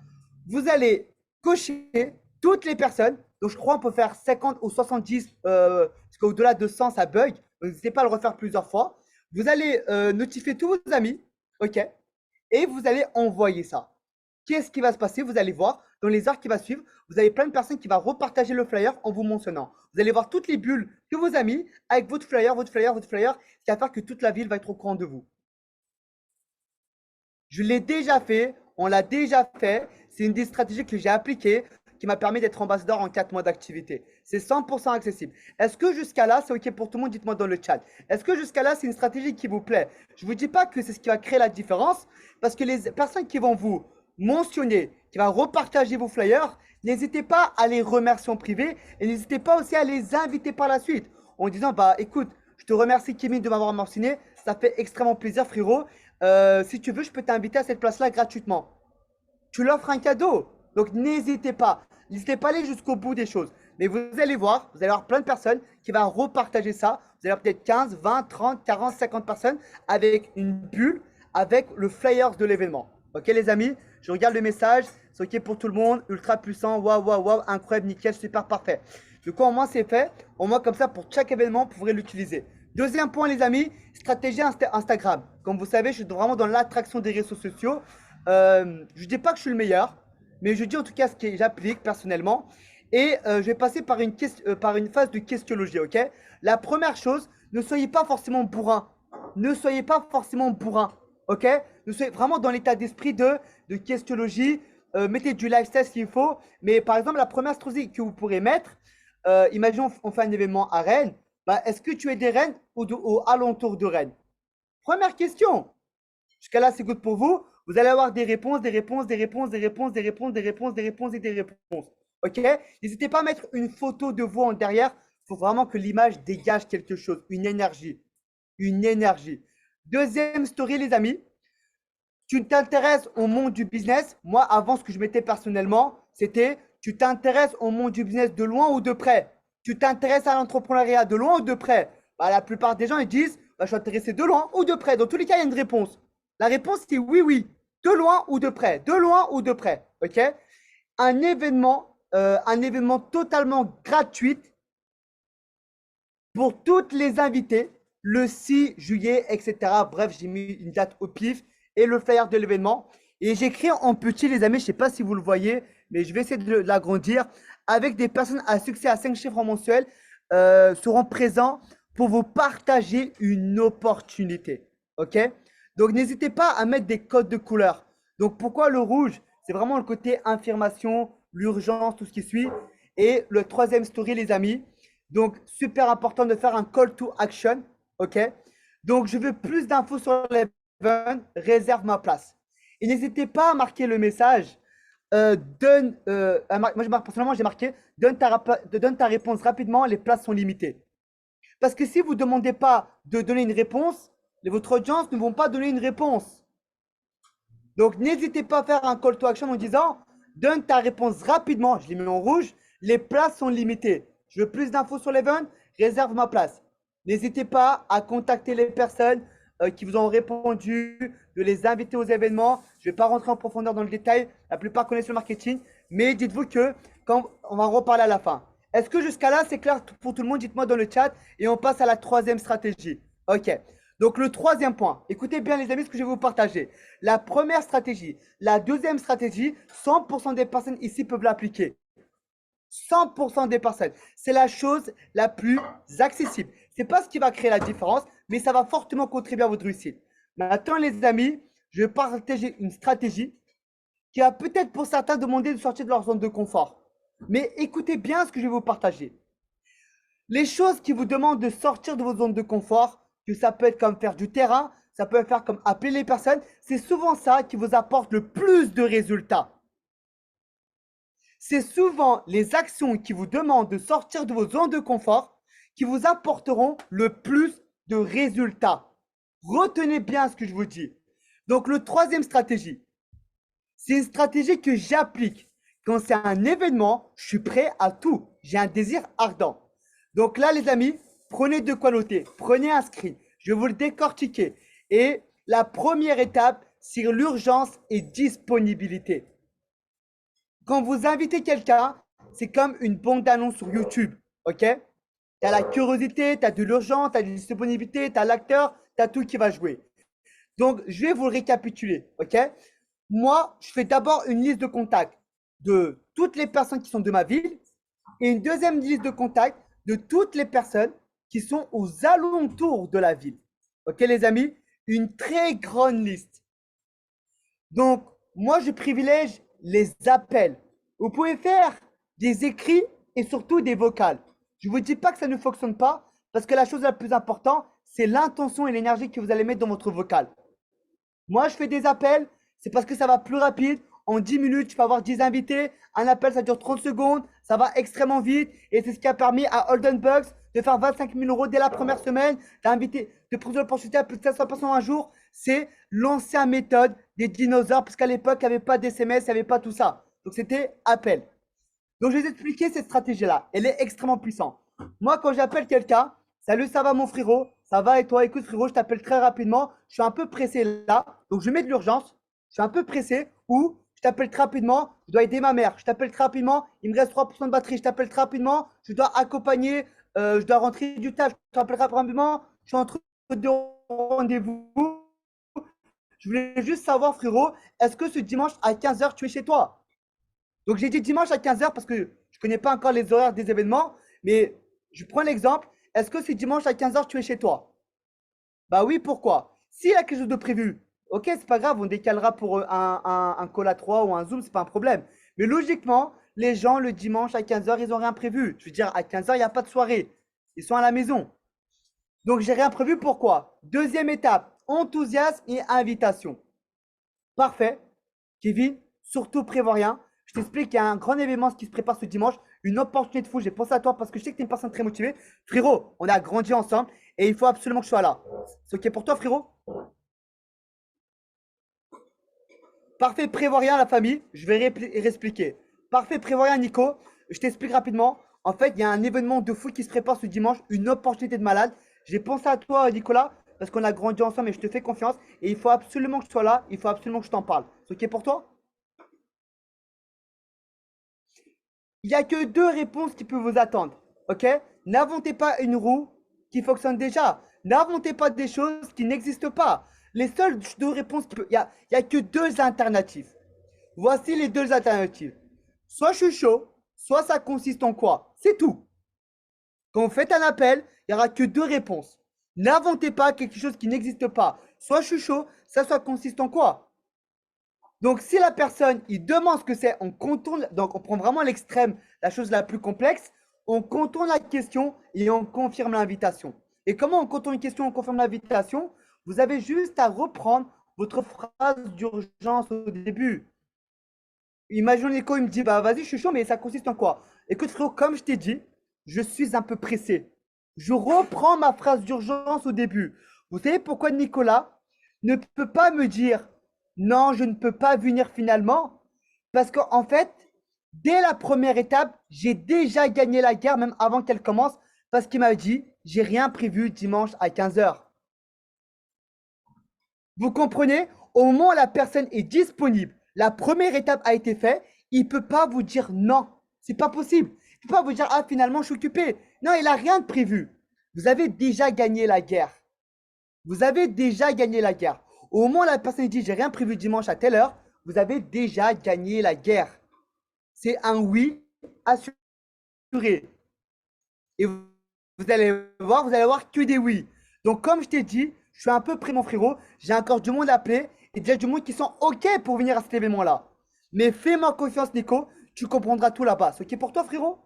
S4: vous allez cocher toutes les personnes. Donc, je crois qu'on peut faire 50 ou 70, parce qu'au-delà de 100, ça bug. N'hésitez pas à le refaire plusieurs fois. Vous allez notifier tous vos amis, OK? Et vous allez envoyer ça. Qu'est-ce qui va se passer? Vous allez voir, dans les heures qui vont suivre, vous avez plein de personnes qui vont repartager le flyer en vous mentionnant. Vous allez voir toutes les bulles que vos amis, avec votre flyer, votre flyer, votre flyer, ce qui va faire que toute la ville va être au courant de vous. Je l'ai déjà fait, on l'a déjà fait. C'est une des stratégies que j'ai appliquées qui m'a permis d'être ambassadeur en 4 mois d'activité. C'est 100% accessible. Est-ce que jusqu'à là, c'est OK pour tout le monde? Dites-moi dans le chat. Est-ce que jusqu'à là, c'est une stratégie qui vous plaît? Je ne vous dis pas que c'est ce qui va créer la différence parce que les personnes qui vont vous mentionner, qui vont repartager vos flyers, n'hésitez pas à les remercier en privé et n'hésitez pas aussi à les inviter par la suite en disant, bah écoute, je te remercie Kevin de m'avoir mentionné, ça fait extrêmement plaisir frérot. Si tu veux, je peux t'inviter à cette place-là gratuitement. Tu leur feras un cadeau. Donc, n'hésitez pas. N'hésitez pas à aller jusqu'au bout des choses. Mais vous allez voir, vous allez avoir plein de personnes qui vont repartager ça. Vous allez avoir peut-être 15, 20, 30, 40, 50 personnes avec une bulle, avec le flyer de l'événement. OK, les amis? Je regarde le message. C'est OK pour tout le monde. Ultra puissant. Waouh, waouh, waouh. Incroyable, nickel, super, parfait. Du coup, au moins, c'est fait. Au moins, comme ça, pour chaque événement, vous pourrez l'utiliser. Deuxième point, les amis, stratégie Instagram. Comme vous savez, je suis vraiment dans l'attraction des réseaux sociaux. Je ne dis pas que je suis le meilleur, mais je dis en tout cas ce que j'applique personnellement. Et je vais passer par une phase de questionologie, ok? La première chose, ne soyez pas forcément bourrin. Ne soyez pas forcément bourrin, ok? Ne soyez vraiment dans l'état d'esprit de questionologie. Mettez du lifestyle s'il faut. Mais par exemple, la première stratégie que vous pourrez mettre, imaginons on fait un événement à Rennes. Bah, est-ce que tu es des Rennes ou alentour de Rennes? Première question. Jusqu'à là, c'est good pour vous. Vous allez avoir des réponses, des réponses, des réponses, des réponses, des réponses, des réponses, des réponses et des réponses. OK? N'hésitez pas à mettre une photo de vous en derrière. Il faut vraiment que l'image dégage quelque chose, une énergie. Une énergie. Deuxième story, les amis. Tu t'intéresses au monde du business. Moi, avant, ce que je mettais personnellement, c'était tu t'intéresses au monde du business de loin ou de près. Tu t'intéresses à l'entrepreneuriat de loin ou de près. Bah, la plupart des gens, ils disent bah, je suis intéressé de loin ou de près. Dans tous les cas, il y a une réponse. La réponse, c'est oui, oui. De loin ou de près. De loin ou de près. OK? Un événement totalement gratuit pour toutes les invités le 6 juillet, etc. Bref, j'ai mis une date au pif et le flyer de l'événement. Et j'écris en petit, les amis, je ne sais pas si vous le voyez, mais je vais essayer de l'agrandir. Avec des personnes à succès à 5 chiffres mensuels seront présents pour vous partager une opportunité. OK? Donc, n'hésitez pas à mettre des codes de couleur. Donc, pourquoi le rouge? C'est vraiment le côté affirmation, l'urgence, tout ce qui suit. Et le troisième story, les amis. Donc, super important de faire un call to action. OK? Donc, je veux plus d'infos sur l'event. Réserve ma place. Et n'hésitez pas à marquer le message. Moi, personnellement, j'ai marqué donne ta réponse rapidement. Les places sont limitées. Parce que si vous ne demandez pas de donner une réponse, votre audience ne vont pas donner une réponse. Donc, n'hésitez pas à faire un call to action en disant donne ta réponse rapidement. Je l'ai mis en rouge. Les places sont limitées. Je veux plus d'infos sur l'event. Réserve ma place. N'hésitez pas à contacter les personnes qui vous ont répondu, de les inviter aux événements. Je ne vais pas rentrer en profondeur dans le détail. La plupart connaissent le marketing. Mais dites-vous que quand on va en reparler à la fin. Est-ce que jusqu'à là, c'est clair pour tout le monde? Dites-moi dans le chat. Et on passe à la troisième stratégie. OK. Donc, le troisième point. Écoutez bien, les amis, ce que je vais vous partager. La première stratégie. La deuxième stratégie, 100% des personnes ici peuvent l'appliquer. 100% des personnes. C'est la chose la plus accessible. Ce n'est pas ce qui va créer la différence, mais ça va fortement contribuer à votre réussite. Maintenant, les amis, je vais partager une stratégie qui va peut-être pour certains demander de sortir de leur zone de confort. Mais écoutez bien ce que je vais vous partager. Les choses qui vous demandent de sortir de vos zones de confort, que ça peut être comme faire du terrain, ça peut faire comme appeler les personnes, c'est souvent ça qui vous apporte le plus de résultats. C'est souvent les actions qui vous demandent de sortir de vos zones de confort qui vous apporteront le plus de résultats. Retenez bien ce que je vous dis. Donc, le troisième stratégie, c'est une stratégie que j'applique. Quand c'est un événement, je suis prêt à tout. J'ai un désir ardent. Donc là, les amis, prenez de quoi noter. Prenez un screen. Je vais vous le décortiquer. Et la première étape, c'est l'urgence et disponibilité. Quand vous invitez quelqu'un, c'est comme une bande-annonce sur YouTube. OK? Tu as la curiosité, tu as de l'urgence, tu as de la disponibilité, tu as l'acteur, tu as tout qui va jouer. Donc, je vais vous le récapituler. OK? Moi, je fais d'abord une liste de contacts de toutes les personnes qui sont de ma ville et une deuxième liste de contacts de toutes les personnes qui sont aux alentours de la ville. OK, les amis? Une très grande liste. Donc, moi, je privilège les appels. Vous pouvez faire des écrits et surtout des vocales. Je ne vous dis pas que ça ne fonctionne pas parce que la chose la plus importante, c'est l'intention et l'énergie que vous allez mettre dans votre vocal. Moi, je fais des appels, c'est parce que ça va plus rapide. En 10 minutes, je peux avoir 10 invités. Un appel, ça dure 30 secondes. Ça va extrêmement vite. Et c'est ce qui a permis à Holden Bucks de faire 25 000 € dès la première semaine, de prendre l'opportunité à plus de 700 personnes un jour. C'est l'ancienne méthode des dinosaures, parce qu'à l'époque, il n'y avait pas d'SMS, il n'y avait pas tout ça. Donc, c'était appel. Donc, je vais vous expliquer cette stratégie-là. Elle est extrêmement puissante. Moi, quand j'appelle quelqu'un, salut, ça va mon frérot? Ça va et toi? Écoute, frérot, je t'appelle très rapidement. Je suis un peu pressé là. Donc, je mets de l'urgence. Je suis un peu pressé. Ou je t'appelle très rapidement. Je dois aider ma mère. Je t'appelle très rapidement. Il me reste 3% de batterie. Je t'appelle très rapidement. Je dois accompagner. Je dois rentrer du taf. Je t'appelle très rapidement. Je suis entre deux rendez-vous. Je voulais juste savoir, frérot, est-ce que ce dimanche à 15 h, tu es chez toi? Donc, j'ai dit dimanche à 15 h parce que je ne connais pas encore les horaires des événements. Mais je prends l'exemple. Est-ce que c'est dimanche à 15 h, tu es chez toi? Bah oui, pourquoi? S'il y a quelque chose de prévu, ok, c'est pas grave, on décalera pour un call à 3 ou un Zoom, c'est pas un problème. Mais logiquement, les gens, le dimanche à 15 h, ils n'ont rien prévu. Je veux dire, à 15 h, il n'y a pas de soirée. Ils sont à la maison. Donc, j'ai rien prévu. Pourquoi? Deuxième étape, enthousiasme et invitation. Parfait. Kevin, surtout prévois rien. Je t'explique qu'il y a un grand événement qui se prépare ce dimanche, une opportunité de fou. J'ai pensé à toi parce que je sais que tu es une personne très motivée. Frérot, on a grandi ensemble et il faut absolument que je sois là. C'est OK pour toi, frérot? Parfait, prévois rien, la famille. Je vais réexpliquer. Parfait, prévois rien, Nico. Je t'explique rapidement. En fait, il y a un événement de fou qui se prépare ce dimanche, une opportunité de malade. J'ai pensé à toi, Nicolas, parce qu'on a grandi ensemble et je te fais confiance. Et il faut absolument que je sois là. Il faut absolument que je t'en parle. C'est OK pour toi? Il n'y a que deux réponses qui peuvent vous attendre. OK? N'inventez pas une roue qui fonctionne déjà. N'inventez pas des choses qui n'existent pas. Les seules deux réponses, il y a que deux alternatives. Voici les deux alternatives. Soit je suis chaud, soit ça consiste en quoi? C'est tout. Quand vous faites un appel, il n'y aura que deux réponses. N'inventez pas quelque chose qui n'existe pas. Soit je suis chaud, ça consiste en quoi? Donc, si la personne, il demande ce que c'est, on contourne, donc on prend vraiment l'extrême, la chose la plus complexe, on contourne la question et on confirme l'invitation. Et comment on contourne une question, on confirme l'invitation? Vous avez juste à reprendre votre phrase d'urgence au début. Imagine Nico, il me dit, bah vas-y, je suis chaud, mais ça consiste en quoi? Écoute frérot, comme je t'ai dit, je suis un peu pressé. Je reprends ma phrase d'urgence au début. Vous savez pourquoi Nicolas ne peut pas me dire, non, je ne peux pas venir finalement? Parce qu'en fait, dès la première étape, j'ai déjà gagné la guerre, même avant qu'elle commence, parce qu'il m'a dit, j'ai rien prévu dimanche à 15 h. Vous comprenez? Au moment où la personne est disponible, la première étape a été faite, il ne peut pas vous dire non. C'est pas possible. Il ne peut pas vous dire, ah, finalement, je suis occupé. Non, il n'a rien de prévu. Vous avez déjà gagné la guerre. Vous avez déjà gagné la guerre. Au moment où la personne dit, j'ai rien prévu dimanche à telle heure, vous avez déjà gagné la guerre. C'est un oui assuré. Et vous allez voir que des oui. Donc, comme je t'ai dit, je suis un peu près mon frérot. J'ai encore du monde à appeler et déjà du monde qui sont OK pour venir à cet événement-là. Mais fais-moi confiance, Nico. Tu comprendras tout là-bas. C'est OK pour toi, frérot?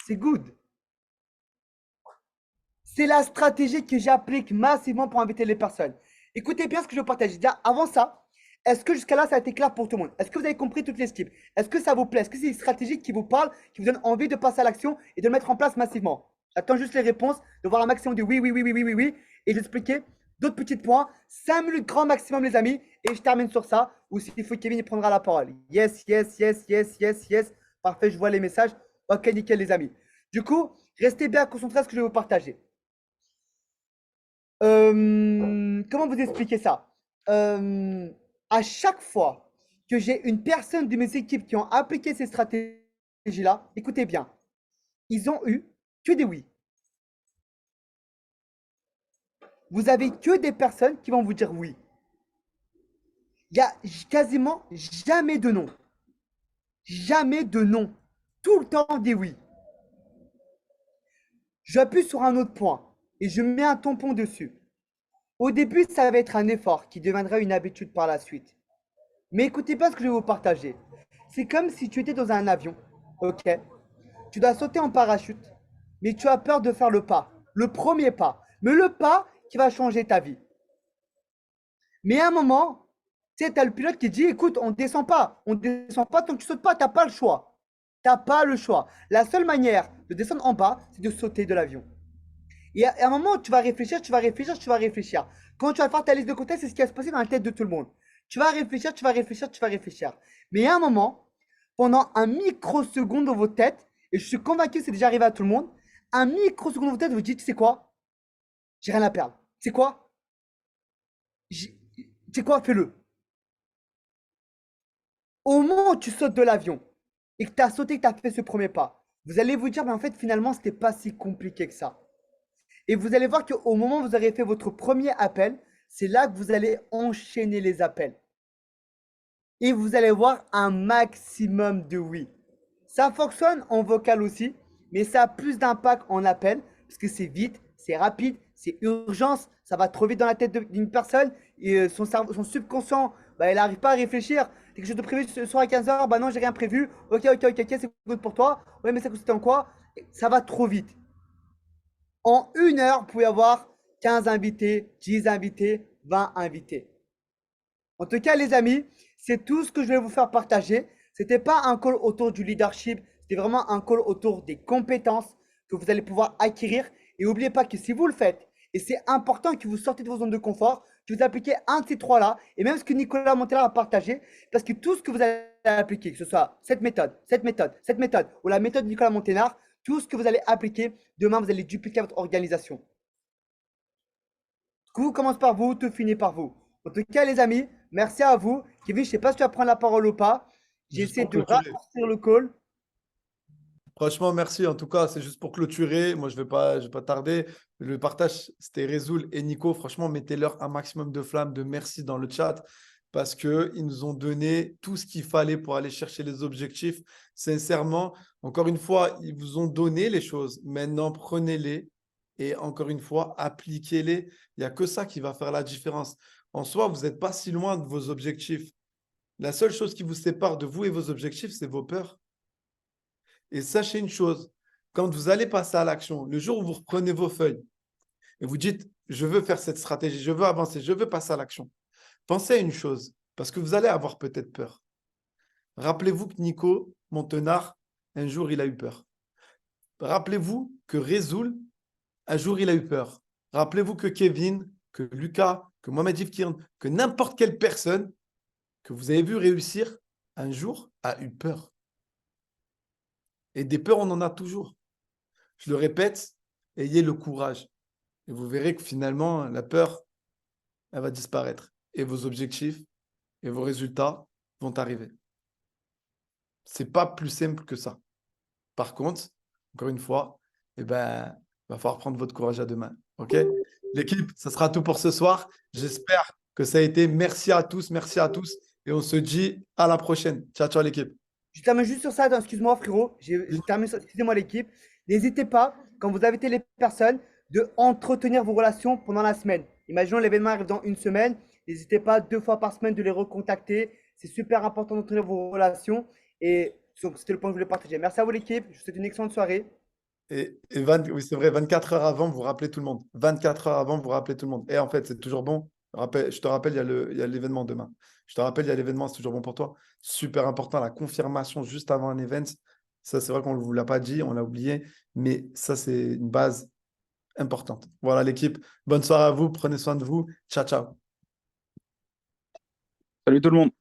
S4: C'est good. C'est la stratégie que j'applique massivement pour inviter les personnes. Écoutez bien ce que je partage. Déjà, avant ça, est-ce que jusqu'à là, ça a été clair pour tout le monde? Est-ce que vous avez compris toutes les skips? Est-ce que ça vous plaît? Est-ce que c'est une stratégie qui vous parle, qui vous donne envie de passer à l'action et de le mettre en place massivement? J'attends juste les réponses, de voir un maximum de oui, oui, oui, oui, oui, oui, oui, et d'expliquer d'autres petits points. 5 minutes grand maximum, les amis, et je termine sur ça. Ou s'il faut, Kevin, il prendra la parole. Yes, yes, yes, yes, yes, yes. Parfait, je vois les messages. Ok, nickel, les amis. Du coup, restez bien concentrés à ce que je vais vous partager. Comment vous expliquer ça? À chaque fois que j'ai une personne de mes équipes qui ont appliqué ces stratégies-là, écoutez bien, ils ont eu que des oui. Vous avez que des personnes qui vont vous dire oui. Il n'y a quasiment jamais de non. Jamais de non. Tout le temps des oui. J'appuie sur un autre point et je mets un tampon dessus. Au début, ça va être un effort qui deviendra une habitude par la suite. Mais écoutez pas ce que je vais vous partager. C'est comme si tu étais dans un avion, ok? Tu dois sauter en parachute, mais tu as peur de faire le pas, le premier pas, mais le pas qui va changer ta vie. Mais à un moment, tu sais, tu as le pilote qui dit, écoute, on ne descend pas tant que tu sautes pas, tu n'as pas le choix. Tu n'as pas le choix. La seule manière de descendre en bas, c'est de sauter de l'avion. Et à un moment, tu vas réfléchir. Quand tu vas faire ta liste de contexte, c'est ce qui va se passer dans la tête de tout le monde. Tu vas réfléchir. Mais à un moment, pendant un microseconde dans votre tête, et je suis convaincu que c'est déjà arrivé à tout le monde, un microseconde dans votre tête, vous dites, tu sais quoi? J'ai rien à perdre. Tu sais quoi? Fais-le. Au moment où tu sautes de l'avion et que tu as sauté, que tu as fait ce premier pas, vous allez vous dire, mais en fait, finalement, ce n'était pas si compliqué que ça. Et vous allez voir qu'au moment où vous aurez fait votre premier appel, c'est là que vous allez enchaîner les appels. Et vous allez voir un maximum de oui. Ça fonctionne en vocal aussi, mais ça a plus d'impact en appel parce que c'est vite, c'est rapide, c'est urgence, ça va trop vite dans la tête d'une personne et son subconscient, bah, il n'arrive pas à réfléchir. Quelque chose de prévu ce soir à 15 h, bah non, j'ai rien prévu. Ok, c'est good pour toi. Ouais, mais ça consiste en quoi? Ça va trop vite. En 1 heure, vous pouvez avoir 15 invités, 10 invités, 20 invités. En tout cas, les amis, c'est tout ce que je vais vous faire partager. Ce n'était pas un call autour du leadership, c'était vraiment un call autour des compétences que vous allez pouvoir acquérir. Et n'oubliez pas que si vous le faites, et c'est important que vous sortez de vos zones de confort, que vous appliquez un de ces trois-là, et même ce que Nicolas Montella a partagé, parce que tout ce que vous allez appliquer, que ce soit cette méthode, ou la méthode de Nicolas Monténard, tout ce que vous allez appliquer, demain, vous allez dupliquer votre organisation. Tout commence par vous, tout finit par vous. En tout cas, les amis, merci à vous. Kevin, je ne sais pas si tu vas prendre la parole ou pas. J'ai
S2: Juste
S4: essayé
S2: pour
S4: de
S2: clôturer.
S4: raccourcir le call.
S2: Franchement, merci. En tout cas, c'est juste pour clôturer. Moi, je vais pas tarder. Le partage, c'était Résoul et Nico. Franchement, mettez-leur un maximum de flammes, de merci dans le chat parce qu'ils nous ont donné tout ce qu'il fallait pour aller chercher les objectifs. Sincèrement, encore une fois, ils vous ont donné les choses. Maintenant, prenez-les et encore une fois, appliquez-les. Il n'y a que ça qui va faire la différence. En soi, vous n'êtes pas si loin de vos objectifs. La seule chose qui vous sépare de vous et vos objectifs, c'est vos peurs. Et sachez une chose, quand vous allez passer à l'action, le jour où vous reprenez vos feuilles et vous dites, je veux faire cette stratégie, je veux avancer, je veux passer à l'action, pensez à une chose, parce que vous allez avoir peut-être peur. Rappelez-vous que Nico Montenard, un jour, il a eu peur. Rappelez-vous que Rézoul, un jour, il a eu peur. Rappelez-vous que Kevin, que Lucas, que Mohamed Ifkirn, que n'importe quelle personne que vous avez vu réussir, un jour, a eu peur. Et des peurs, on en a toujours. Je le répète, ayez le courage. Et vous verrez que finalement, la peur, elle va disparaître. Et vos objectifs et vos résultats vont arriver. Ce n'est pas plus simple que ça. Par contre, encore une fois, il va falloir prendre votre courage à deux mains. OK? L'équipe, ça sera tout pour ce soir. J'espère que ça a été. Merci à tous, merci à tous. Et on se dit à la prochaine. Ciao, ciao l'équipe.
S4: Je termine juste sur ça. Attends, excuse-moi, frérot. Je termine sur, excusez-moi, l'équipe. N'hésitez pas, quand vous invitez les personnes, de entretenir vos relations pendant la semaine. Imaginons l'événement arrive dans une semaine. N'hésitez pas 2 fois par semaine de les recontacter. C'est super important d'entretenir vos relations. Et donc, c'était le point que je voulais partager. Merci à vous, l'équipe. Je vous souhaite une excellente soirée.
S2: Oui, c'est vrai, 24 heures avant, vous rappelez tout le monde. 24 heures avant, vous rappelez tout le monde. Et en fait, c'est toujours bon. Je te rappelle, il y a l'événement demain. Je te rappelle, il y a l'événement, c'est toujours bon pour toi. Super important, la confirmation juste avant un event. Ça, c'est vrai qu'on ne vous l'a pas dit, on l'a oublié. Mais ça, c'est une base importante. Voilà, l'équipe. Bonne soirée à vous. Prenez soin de vous. Ciao, ciao.
S7: Salut tout le monde.